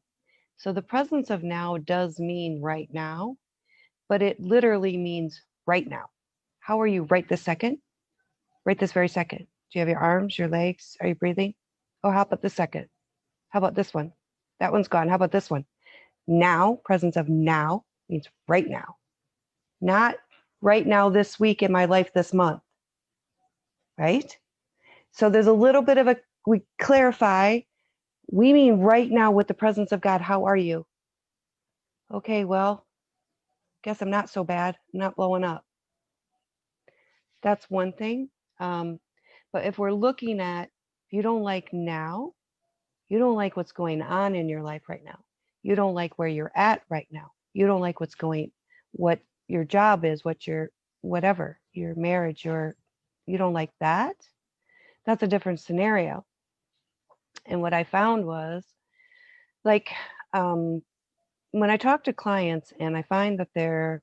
So the presence of now does mean right now, but it literally means right now. How are you right this second? Right this very second. Do you have your arms, your legs? Are you breathing? Oh, how about the second? How about this one? That one's gone. How about this one? Now, presence of now means right now. Not right now this week in my life this month, right? So there's a little bit of we clarify, we mean right now with the presence of God. How are you? Okay, well, guess I'm not so bad. I'm not blowing up. That's one thing. But if we're looking at, if you don't like now, you don't like what's going on in your life right now. You don't like where you're at right now. You don't like what your job is, what your, whatever, your marriage, you don't like that. That's a different scenario. And what I found was, like, when I talk to clients and I find that they're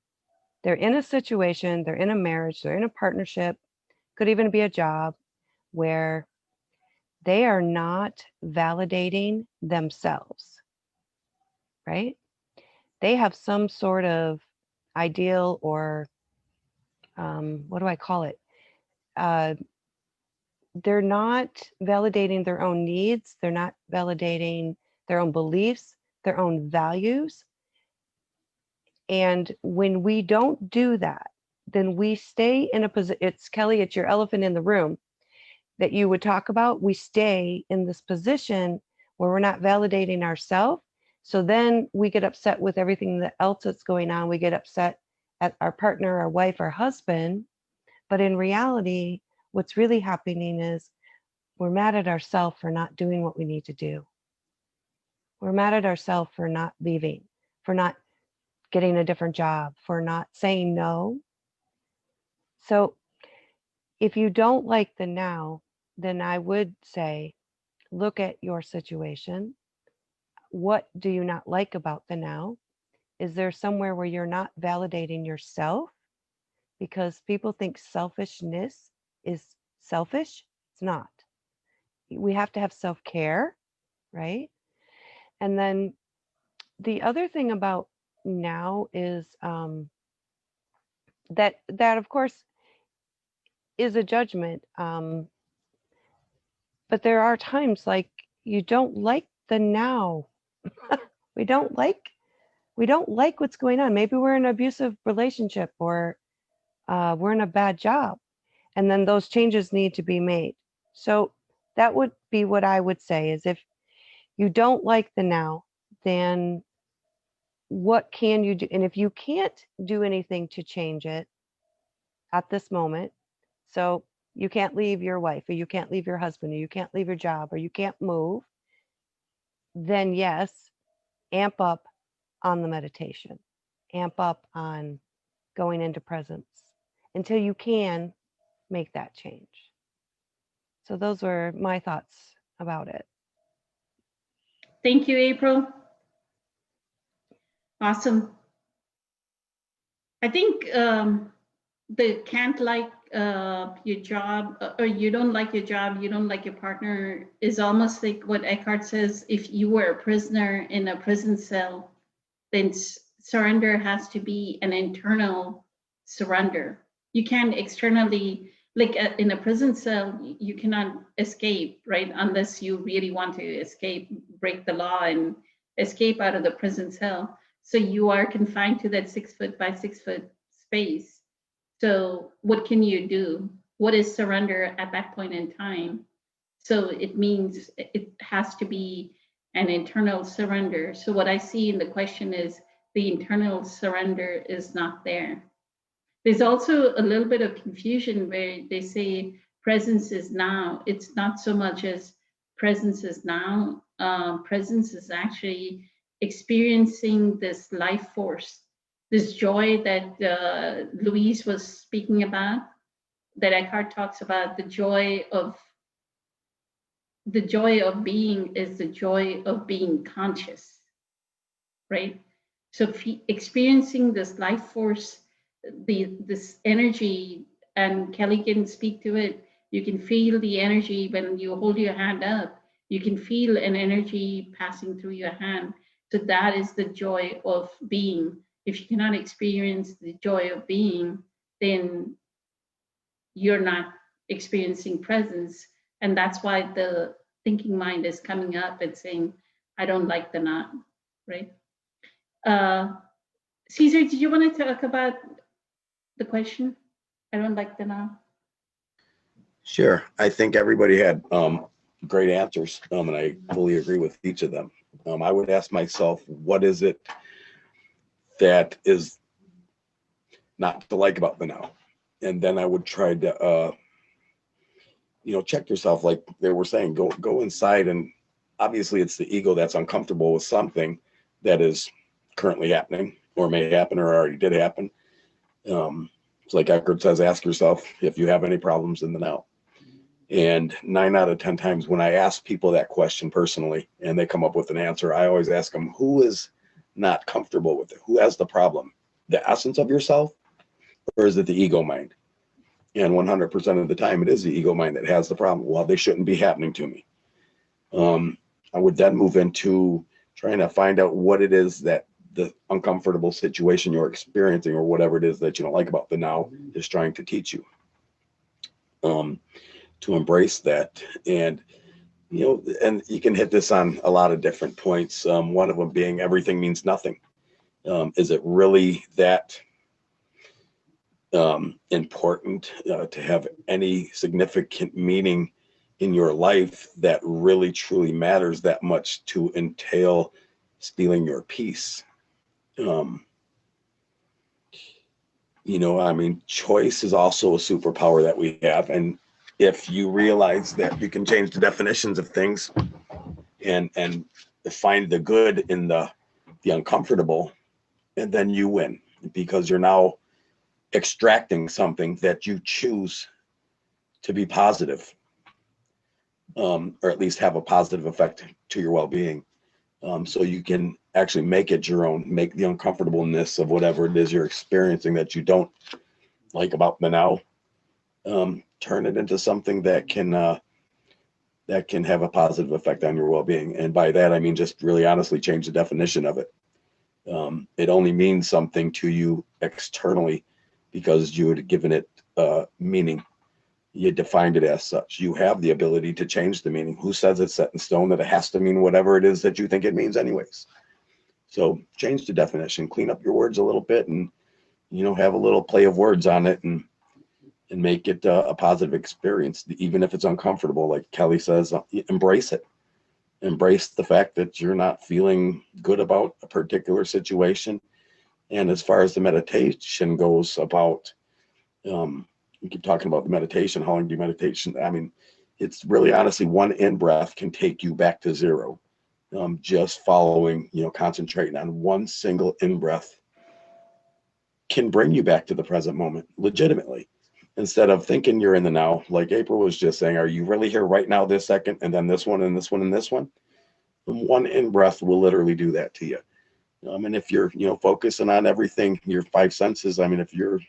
in a situation, they're in a marriage, they're in a partnership, could even be a job where they are not validating themselves, right? They have some sort of ideal or what do I call it? They're not validating their own needs. They're not validating their own beliefs, their own values. And when we don't do that, then we stay in a position. It's Kelly, it's your elephant in the room that you would talk about. We stay in this position where we're not validating ourselves. So then we get upset with everything else that's going on. We get upset at our partner, our wife, our husband. But in reality, what's really happening is we're mad at ourselves for not doing what we need to do. We're mad at ourselves for not leaving, for not getting a different job, for not saying no. So if you don't like the now, then I would say, look at your situation. What do you not like about the now? Is there somewhere where you're not validating yourself? Because people think selfishness is selfish. It's not. We have to have self-care, right? And then the other thing about now is that of course is a judgment. But there are times like you don't like the now. we don't like what's going on. Maybe we're in an abusive relationship, or we're in a bad job, and then those changes need to be made. So that would be what I would say, is if you don't like the now, then what can you do? And if you can't do anything to change it at this moment, so you can't leave your wife, or you can't leave your husband, or you can't leave your job, or you can't move, then yes, amp up on the meditation, amp up on going into presence until you can make that change. So those were my thoughts about it. Thank you, April. Awesome. I think the can't like your job, or you don't like your job, you don't like your partner, is almost like what Eckhart says: if you were a prisoner in a prison cell, then surrender has to be an internal surrender. You can't externally, like in a prison cell, you cannot escape, right? Unless you really want to escape, break the law and escape out of the prison cell. So you are confined to that 6 foot by 6 foot space. So what can you do? What is surrender at that point in time? So it means it has to be an internal surrender. So what I see in the question is the internal surrender is not there. There's also a little bit of confusion where they say presence is now. It's not so much as presence is now. Presence is actually experiencing this life force, this joy that Louise was speaking about, that Eckhart talks about. The joy of being is the joy of being conscious, right? So experiencing this life force, this energy, and Kelly can speak to it. You can feel the energy when you hold your hand up. You can feel an energy passing through your hand. So that is the joy of being. If you cannot experience the joy of being, then you're not experiencing presence. And that's why the thinking mind is coming up and saying, I don't like the not, right? Caesar, did you want to talk about the question? I don't like the not. Sure. I think everybody had great answers, and I fully agree with each of them. I would ask myself, what is it that is not to like about the now? And then I would try to, check yourself, like they were saying, go inside, and obviously it's the ego that's uncomfortable with something that is currently happening or may happen or already did happen. It's like Eckhart says, ask yourself if you have any problems in the now. And 9 out of 10 times when I ask people that question personally and they come up with an answer, I always ask them, who is not comfortable with it? Who has the problem? The essence of yourself, or is it the ego mind? And 100% of the time, it is the ego mind that has the problem. Well, they shouldn't be happening to me. I would then move into trying to find out what it is that the uncomfortable situation you're experiencing, or whatever it is that you don't like about the now, is trying to teach you. To embrace that. And, and you can hit this on a lot of different points. One of them being everything means nothing. Is it really that important to have any significant meaning in your life that really truly matters that much to entail stealing your peace? Choice is also a superpower that we have. And if you realize that you can change the definitions of things and find the good in the uncomfortable, and then you win, because you're now extracting something that you choose to be positive, or at least have a positive effect to your well-being. So you can actually make it your own, make the uncomfortableness of whatever it is you're experiencing that you don't like about the now, turn it into something that can have a positive effect on your well-being. And by that, I mean, just really honestly change the definition of it. It only means something to you externally because you had given it meaning. You defined it as such. You have the ability to change the meaning. Who says it's set in stone that it has to mean whatever it is that you think it means anyways? So change the definition, clean up your words a little bit, and have a little play of words on it, and make it a positive experience, even if it's uncomfortable. Like Kelly says, embrace it. Embrace the fact that you're not feeling good about a particular situation. And as far as the meditation goes, about we keep talking about the meditation, how long do you meditation? I mean, it's really honestly one in-breath can take you back to zero. Just following, concentrating on one single in-breath can bring you back to the present moment legitimately. instead of thinking you're in the now, like April was just saying, are you really here right now, this second, and then this one and this one and this one? And one in breath will literally do that to you. And if you're, focusing on everything, your five senses, I mean, if you're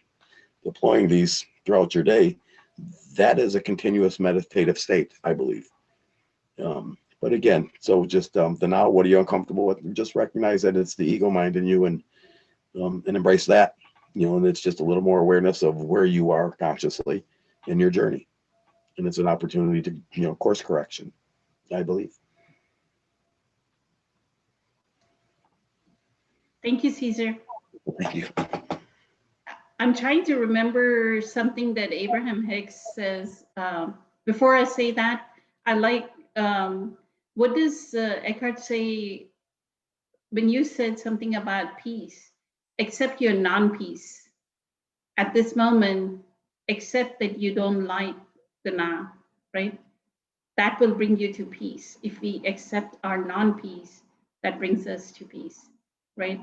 deploying these throughout your day, that is a continuous meditative state, I believe. But again, so just the now, what are you uncomfortable with? Just recognize that it's the ego mind in you, and embrace that. And it's just a little more awareness of where you are consciously in your journey, and it's an opportunity to course correction, I believe. Thank you, Caesar. Thank you. I'm trying to remember something that Abraham Hicks says. Before I say that, I like, what does Eckhart say when you said something about peace? Accept your non-peace. At this moment, accept that you don't like the now, right? That will bring you to peace. If we accept our non-peace, that brings us to peace, right?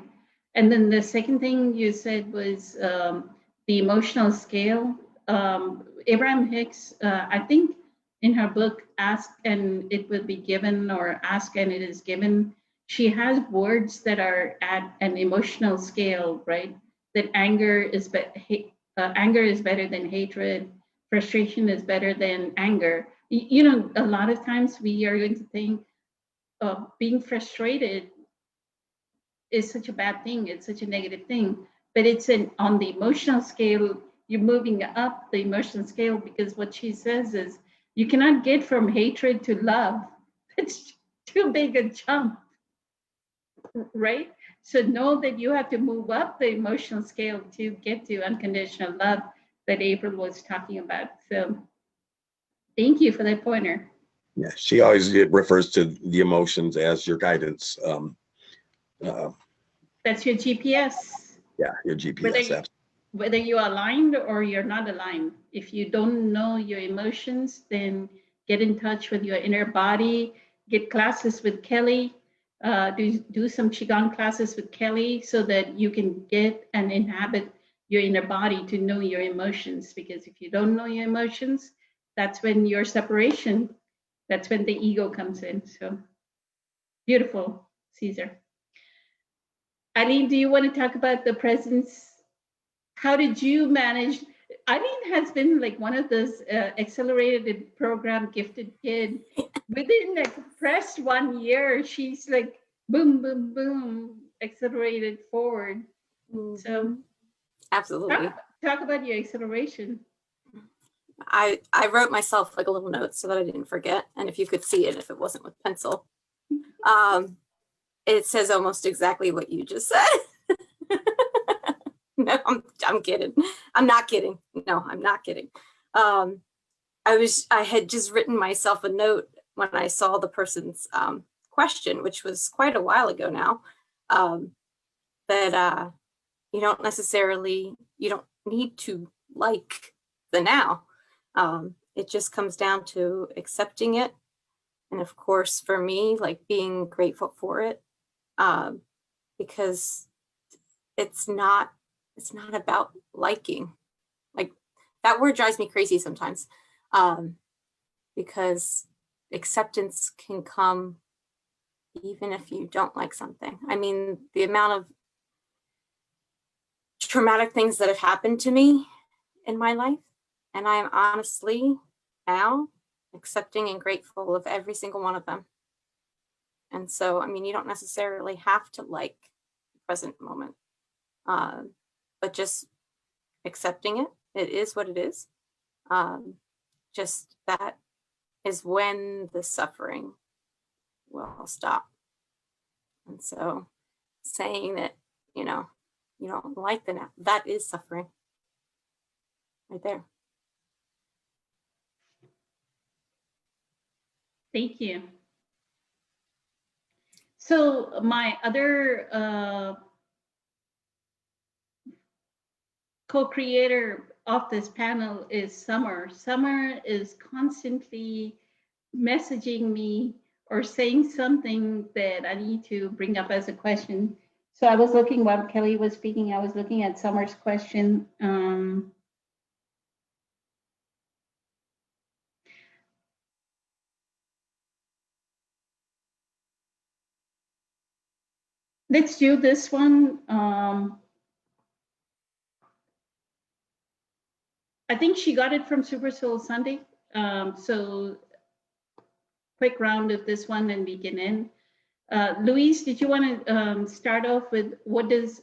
And then the second thing you said was the emotional scale. Abraham Hicks, I think in her book, Ask and It Will Be Given, or Ask and It Is Given, she has words that are at an emotional scale, right? That anger is better than hatred, frustration is better than anger. A lot of times we are going to think being frustrated is such a bad thing, it's such a negative thing, but it's on the emotional scale, you're moving up the emotional scale, because what she says is you cannot get from hatred to love. It's too big a jump, right? So know that you have to move up the emotional scale to get to unconditional love that April was talking about. So thank you for that pointer. Yeah, she always refers to the emotions as your guidance. That's your GPS. Yeah, your GPS. Whether you're aligned or you're not aligned. If you don't know your emotions, then get in touch with your inner body, get classes with Kelly, do some Qigong classes with Kelly so that you can get and inhabit your inner body to know your emotions. Because if you don't know your emotions, that's when your separation, that's when the ego comes in. So beautiful, Caesar. Eileen, do you want to talk about the presence? How did you manage? Eileen has been like one of those accelerated program gifted kid. Within like press 1 year, she's like boom, boom, boom, accelerated forward. So Absolutely. talk about your acceleration. I wrote myself like a little note so that I didn't forget. And if you could see it, if it wasn't with pencil, it says almost exactly what you just said. No, I'm kidding. I'm not kidding. No, I'm not kidding. I had just written myself a note when I saw the person's question, which was quite a while ago now, that you don't need to like the now. It just comes down to accepting it. And of course, for me, like being grateful for it, because it's not about liking. Like that word drives me crazy sometimes, because acceptance can come even if you don't like something. I mean, the amount of traumatic things that have happened to me in my life, and I am honestly now accepting and grateful of every single one of them. And so, I mean, you don't necessarily have to like the present moment, but just accepting it. It is what it is. Just that is when the suffering will stop. And so saying that, you don't like the now, that is suffering right there. Thank you. So my other co-creator of this panel is Summer. Summer is constantly messaging me or saying something that I need to bring up as a question. So I was looking while Kelly was speaking, I was looking at Summer's question. Let's do this one. I think she got it from Super Soul Sunday. So quick round of this one and we can end. Louise, did you want to start off with what does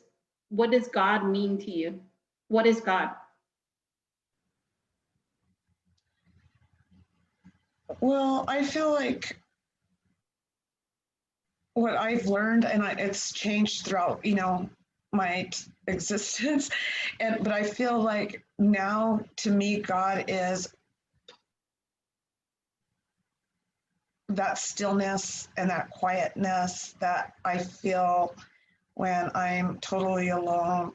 God mean to you? What is God? Well, I feel like what I've learned, and it's changed throughout, my existence, but I feel like now to me, God is that stillness and that quietness that I feel when I'm totally alone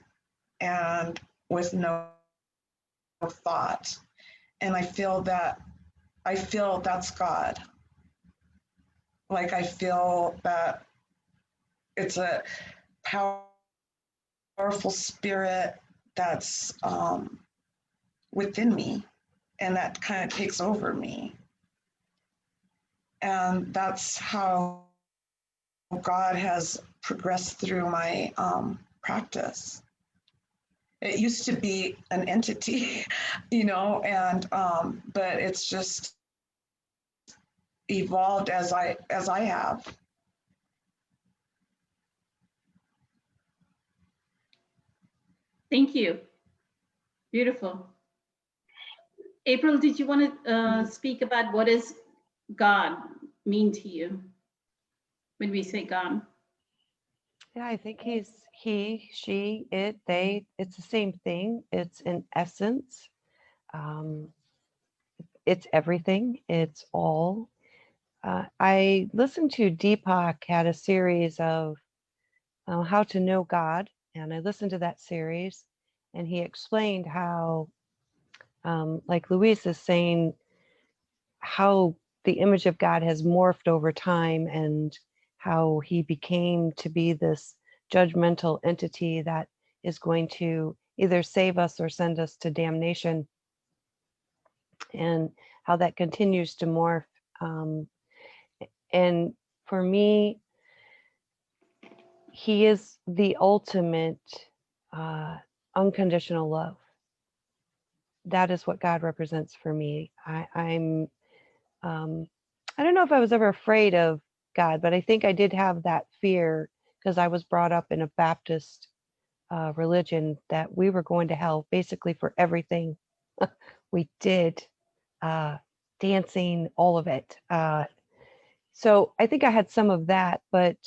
and with no thought. And I feel that's God. Like I feel that it's a powerful spirit that's within me and that kind of takes over me. And that's how God has progressed through my practice. It used to be an entity, and but it's just evolved as I have. Thank you. Beautiful. April, did you want to speak about what does God mean to you when we say God? Yeah, I think he's he, she, it, they. It's the same thing. It's an essence. Um, it's everything. It's all. I listened to Deepak had a series of how to know God, and I listened to that series, and he explained how, like Luis is saying, how the image of God has morphed over time and how he became to be this judgmental entity that is going to either save us or send us to damnation, and how that continues to morph. And for me, he is the ultimate unconditional love. That is what God represents for me. I'm I don't know if I was ever afraid of God, but I think I did have that fear because I was brought up in a Baptist religion that we were going to hell basically for everything we did, dancing, all of it. So I think I had some of that, but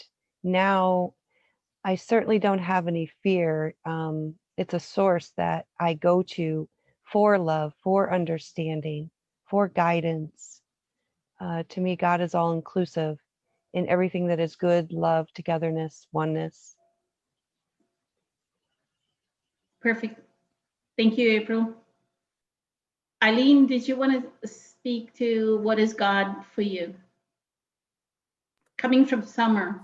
now I certainly don't have any fear. It's a source that I go to for love, for understanding, for guidance. To me, God is all inclusive in everything that is good, love, togetherness, oneness. Perfect. Thank you, April. Eileen, did you want to speak to what is God for you? Coming from Summer.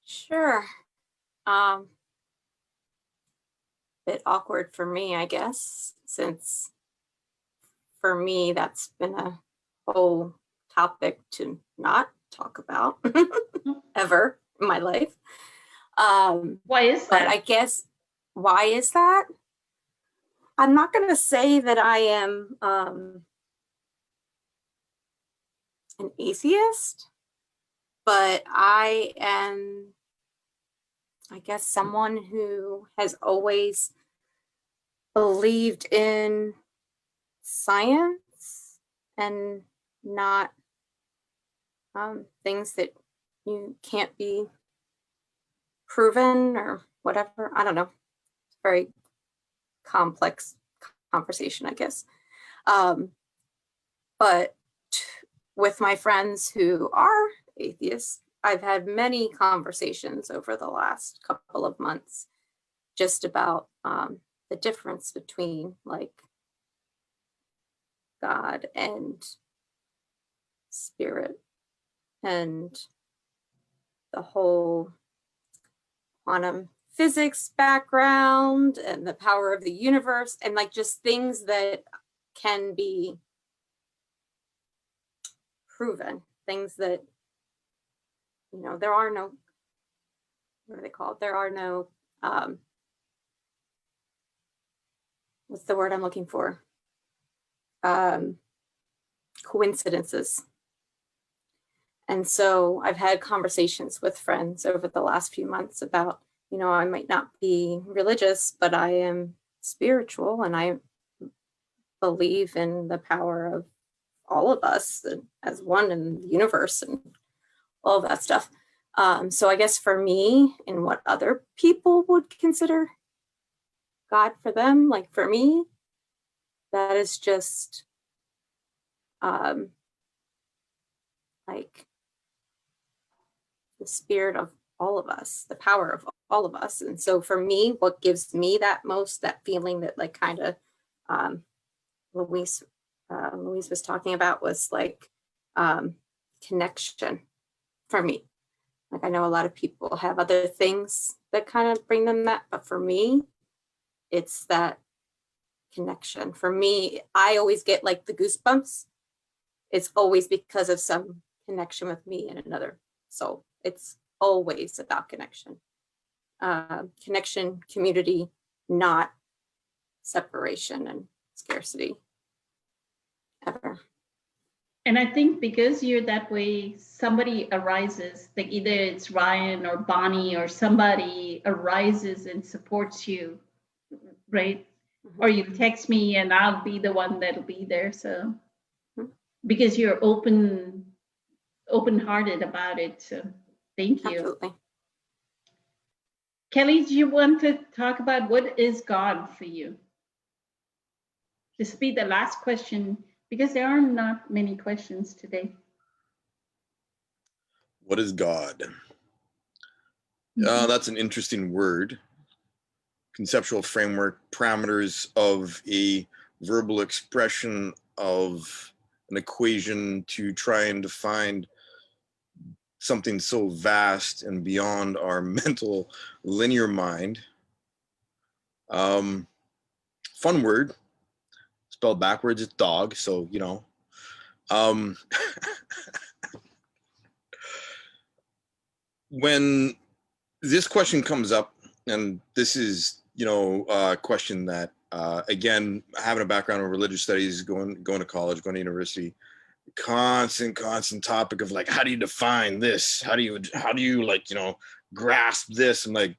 Sure. Bit awkward for me, I guess, since for me that's been a whole topic to not talk about ever in my life. Why is that? But I guess, why is that? I'm not going to say that I am an atheist, but I am, I guess, someone who has always believed in science and not things that you can't be proven or whatever. I don't know. It's a very complex conversation, I guess. But with my friends who are atheists, I've had many conversations over the last couple of months just about the difference between like God and spirit and the whole quantum physics background and the power of the universe and like just things that can be proven, things that, there are no what are they called? There are no, what's the word I'm looking for? Coincidences. And so I've had conversations with friends over the last few months about, you know, I might not be religious, but I am spiritual, and I believe in the power of all of us as one in the universe and all of that stuff. So I guess for me, and what other people would consider God for them, like for me, that is just like the spirit of all of us, the power of all of us. And so for me, what gives me that most, that feeling that like kind of Louise was talking about was like connection for me. Like I know a lot of people have other things that kind of bring them that, but for me, it's that connection. For me, I always get like the goosebumps. It's always because of some connection with me and another soul. It's always about connection. Connection, community, not separation and scarcity ever. And I think because you're that way, somebody arises, like either it's Ryan or Bonnie or somebody arises and supports you, right? Or you text me and I'll be the one that'll be there. So because you're open-hearted about it. So thank you. Absolutely. Kelly, do you want to talk about what is God for you? This will be the last question because there are not many questions today. What is God? That's an interesting word. Conceptual framework, parameters of a verbal expression of an equation to try and define something so vast and beyond our mental linear mind. Fun word, spelled backwards, it's dog, so you know. When this question comes up, and this is, you know, a question that, again, having a background in religious studies, going to college, going to university, constant topic of like, how do you define this? How do you like, you know, grasp this? And like,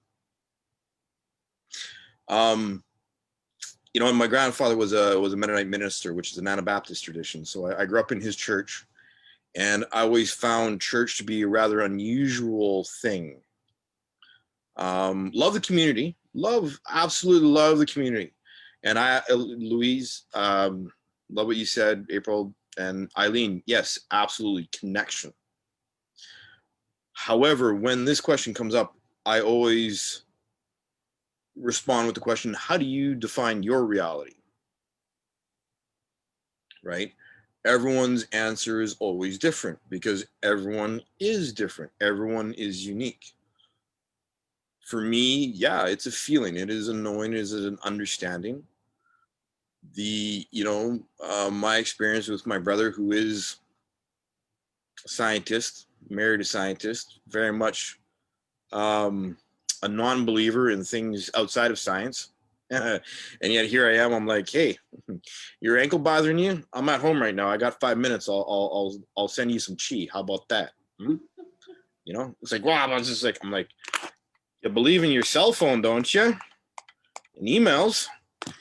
you know, and my grandfather was a Mennonite minister, which is an Anabaptist tradition. So I grew up in his church, and I always found church to be a rather unusual thing. Love the community, absolutely love the community. And Louise, love what you said, April and Eileen. Yes, absolutely, connection. However, when this question comes up, I always respond with the question, how do you define your reality? Right? Everyone's answer is always different because everyone is different. Everyone is unique. For me, yeah, it's a feeling. It is a knowing. It is an understanding. My experience with my brother, who is a scientist, married a scientist, very much a non-believer in things outside of science. And yet here I am. I'm like, hey, your ankle bothering you? I'm at home right now. I got 5 minutes. I'll send you some chi. How about that? You know, it's like, wow. I'm like, you believe in your cell phone, don't you? And emails?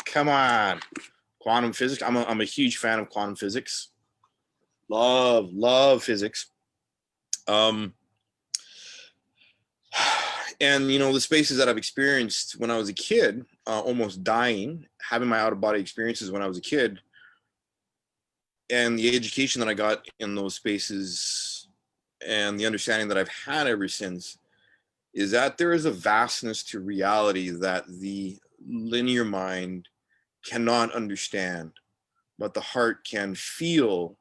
Come on. Quantum physics. I'm a huge fan of quantum physics. Love physics. And you know, the spaces that I've experienced when I was a kid, almost dying, having my out-of-body experiences when I was a kid, and the education that I got in those spaces and the understanding that I've had ever since is that there is a vastness to reality that the linear mind cannot understand, but the heart can feel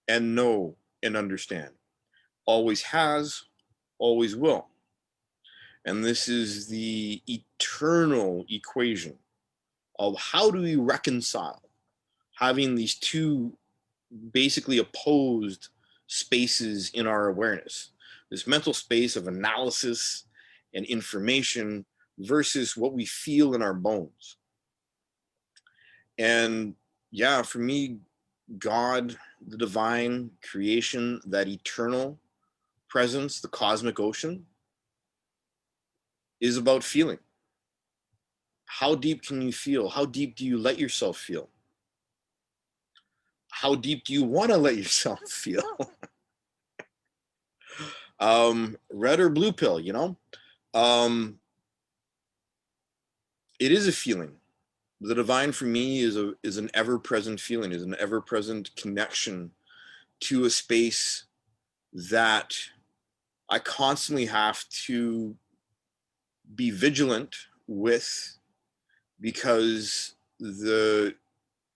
and know and understand. Always has, always will. And this is the eternal equation of how do we reconcile having these two basically opposed spaces in our awareness. This mental space of analysis and information versus what we feel in our bones. And yeah, for me, God, the divine creation, that eternal presence, the cosmic ocean, is about feeling. How deep can you feel? How deep do you let yourself feel? How deep do you want to let yourself feel? Red or blue pill, you know? It is a feeling. The divine for me is an ever-present feeling, is an ever-present connection to a space that I constantly have to be vigilant with, because the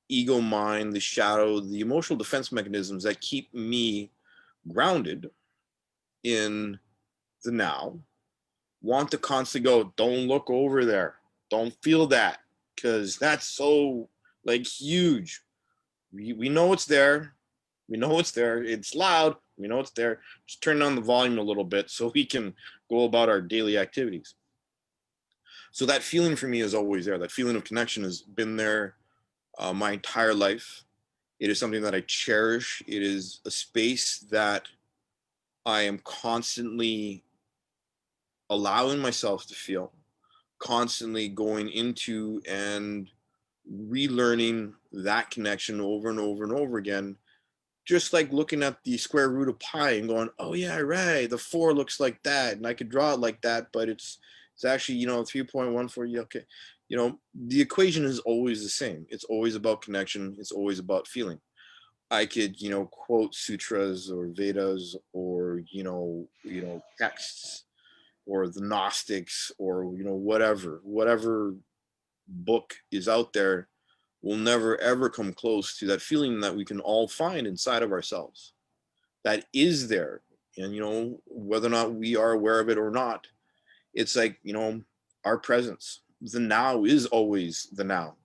ego mind, the shadow, the emotional defense mechanisms that keep me grounded in the now want to constantly go, don't look over there, don't feel that, because that's so like huge. We know it's there. We know it's there. It's loud. We know it's there. Just turn down the volume a little bit so we can go about our daily activities. So that feeling for me is always there. That feeling of connection has been there my entire life. It is something that I cherish. It is a space that I am constantly allowing myself to feel, constantly going into and relearning that connection over and over and over again. Just like looking at the square root of pi and going, oh yeah, right, the 4 looks like that, and I could draw it like that, but it's actually, you know, 3.14. Yeah, okay, you know, the equation is always the same. It's always about connection. It's always about feeling. I could, you know, quote sutras or Vedas or you know texts or the Gnostics or you know whatever book is out there will never ever come close to that feeling that we can all find inside of ourselves, that is there. And you know, whether or not we are aware of it or not, it's like, you know, our presence, the now is always the now.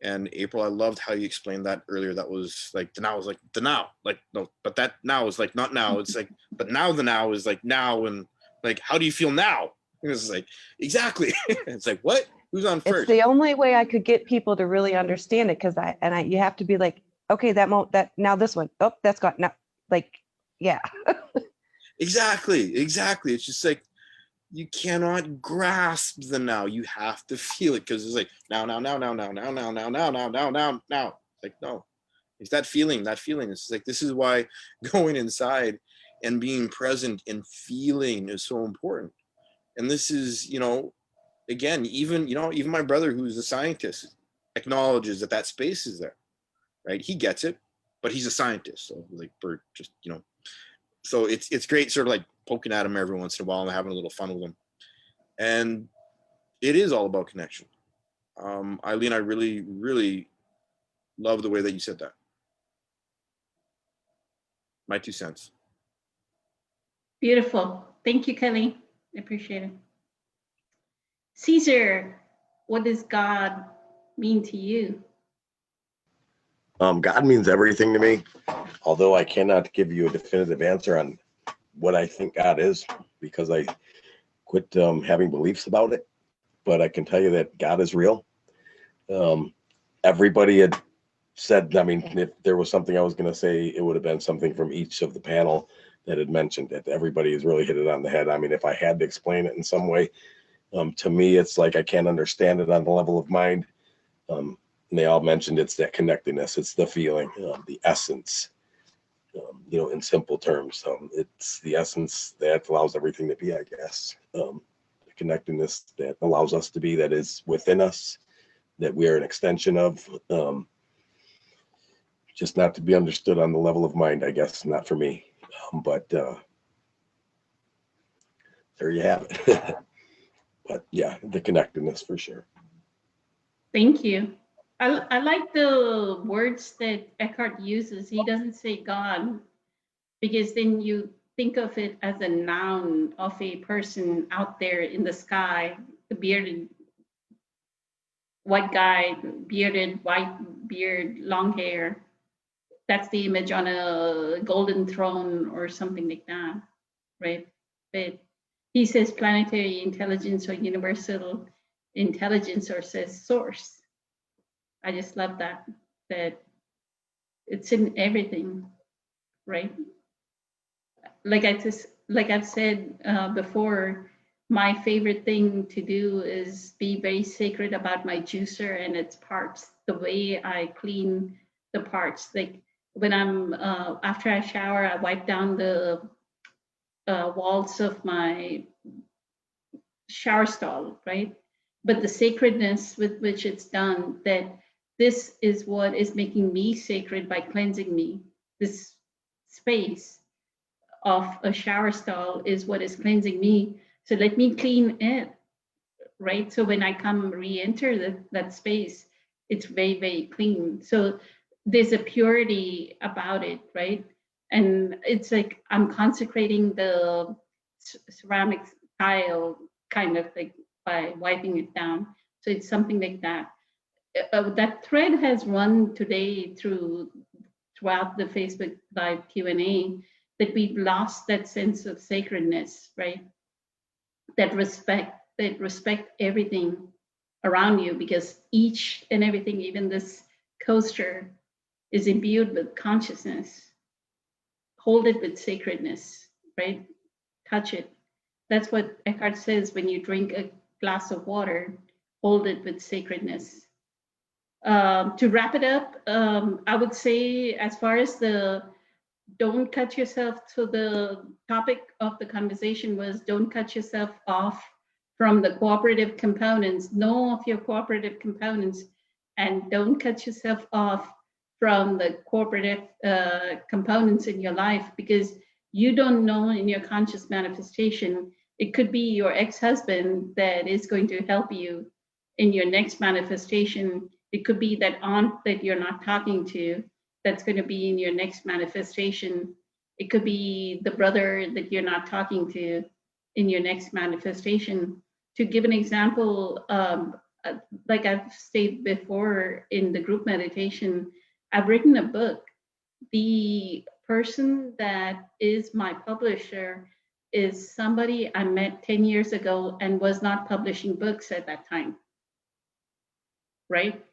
And April, I loved how you explained that earlier. That was like the now is like the now, like no, but that now is like not now. It's like, but now the now is like now, and like, how do you feel now? And it's like, exactly. It's like, what? Who's on It's first? the only way I could get people to really understand it, because you have to be like, okay, that now this one, oh, that's gone now, like, yeah. Exactly. It's just like, you cannot grasp the now. You have to feel it, because it's like now. Like, no, it's that feeling. It's like, this is why going inside and being present and feeling is so important. And this is, you know, again, even, you know, even my brother, who's a scientist, acknowledges that that space is there, right? He gets it, but he's a scientist. So like, we're just, you know, so it's great sort of like poking at him every once in a while and having a little fun with him. And it is all about connection. Eileen, I really, really love the way that you said that. My 2 cents. Beautiful. Thank you, Kelly. I appreciate it. Caesar, what does God mean to you? God means everything to me, although I cannot give you a definitive answer on what I think God is, because I quit having beliefs about it. But I can tell you that God is real. Everybody had said, I mean, if there was something I was going to say, it would have been something from each of the panel that had mentioned that. Everybody has really hit it on the head. I mean, if I had to explain it in some way, to me, it's like I can't understand it on the level of mind. And they all mentioned it's that connectedness, it's the feeling, the essence, you know, in simple terms. It's the essence that allows everything to be, I guess. The connectedness that allows us to be, that is within us, that we are an extension of. Just not to be understood on the level of mind, I guess, not for me. But there you have it. But yeah, the connectedness for sure. Thank you. I like the words that Eckhart uses. He doesn't say God, because then you think of it as a noun of a person out there in the sky, the bearded white guy, bearded, white beard, long hair. That's the image on a golden throne or something like that, right? But He says planetary intelligence or universal intelligence, or says source. I just love that it's in everything, right? Like I've said before, my favorite thing to do is be very sacred about my juicer and its parts, the way I clean the parts. Like when I'm after I shower, I wipe down the walls of my shower stall, right? But the sacredness with which it's done, that this is what is making me sacred by cleansing me. This space of a shower stall is what is cleansing me. So let me clean it, right? So when I come re-enter that space, it's very, very clean. So there's a purity about it, right? And it's like I'm consecrating the ceramic tile kind of like by wiping it down. So it's something like that. That thread has run today throughout the Facebook Live Q&A, that we've lost that sense of sacredness, right? That respect everything around you, because each and everything, even this coaster, is imbued with consciousness. Hold it with sacredness, right? Touch it. That's what Eckhart says when you drink a glass of water, hold it with sacredness. To wrap it up, I would say, as far as the don't cut yourself, so the topic of the conversation was don't cut yourself off from the cooperative components. Know of your cooperative components, and don't cut yourself off from the cooperative components in your life, because you don't know in your conscious manifestation. It could be your ex-husband that is going to help you in your next manifestation. It could be that aunt that you're not talking to that's going to be in your next manifestation. It could be the brother that you're not talking to in your next manifestation. To give an example, like I've stated before in the group meditation, I've written a book. The person that is my publisher is somebody I met 10 years ago and was not publishing books at that time, right?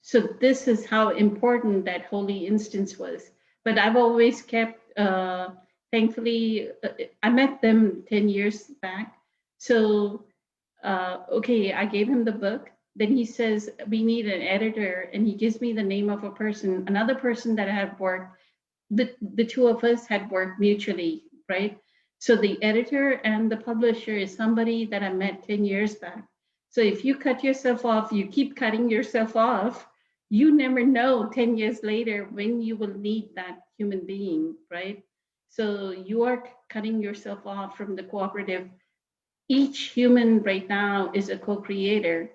So this is how important that holy instance was. But I've always kept, thankfully, I met them 10 years back. So, okay, I gave him the book. Then he says, we need an editor. And he gives me the name of a person, another person that I had worked, the two of us had worked mutually, right? So the editor and the publisher is somebody that I met 10 years back. So if you cut yourself off, you keep cutting yourself off, you never know 10 years later when you will need that human being, right? So you are cutting yourself off from the cooperative. Each human right now is a co-creator.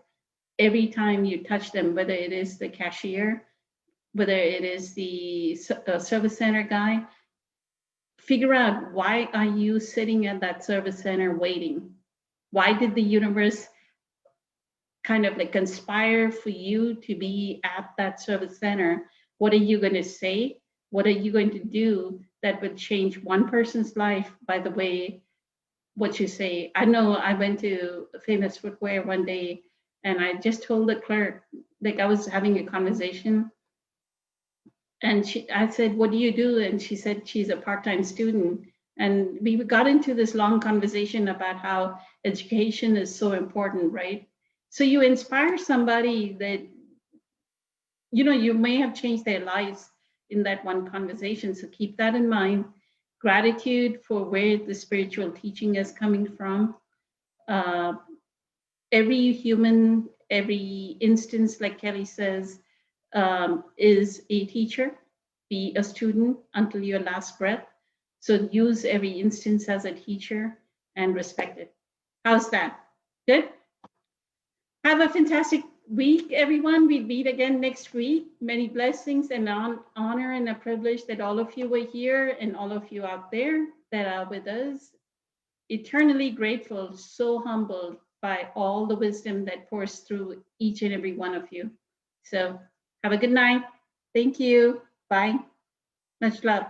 Every time you touch them, whether it is the cashier, whether it is the service center guy, figure out, why are you sitting at that service center waiting? Why did the universe kind of like conspire for you to be at that service center? What are you going to say? What are you going to do that would change one person's life by the way what you say? I know I went to Famous Footwear one day and I just told the clerk, like I was having a conversation, and I said, what do you do? And she said she's a part-time student. And we got into this long conversation about how education is so important, right? So you inspire somebody that, you know, you may have changed their lives in that one conversation. So keep that in mind. Gratitude for where the spiritual teaching is coming from. Every human, every instance, like Kelly says, is a teacher. Be a student until your last breath. So use every instance as a teacher and respect it. How's that? Good? Have a fantastic week, everyone. We meet again next week. Many blessings and honor and a privilege that all of you were here and all of you out there that are with us. Eternally grateful, so humbled by all the wisdom that pours through each and every one of you. So have a good night. Thank you. Bye. Much love.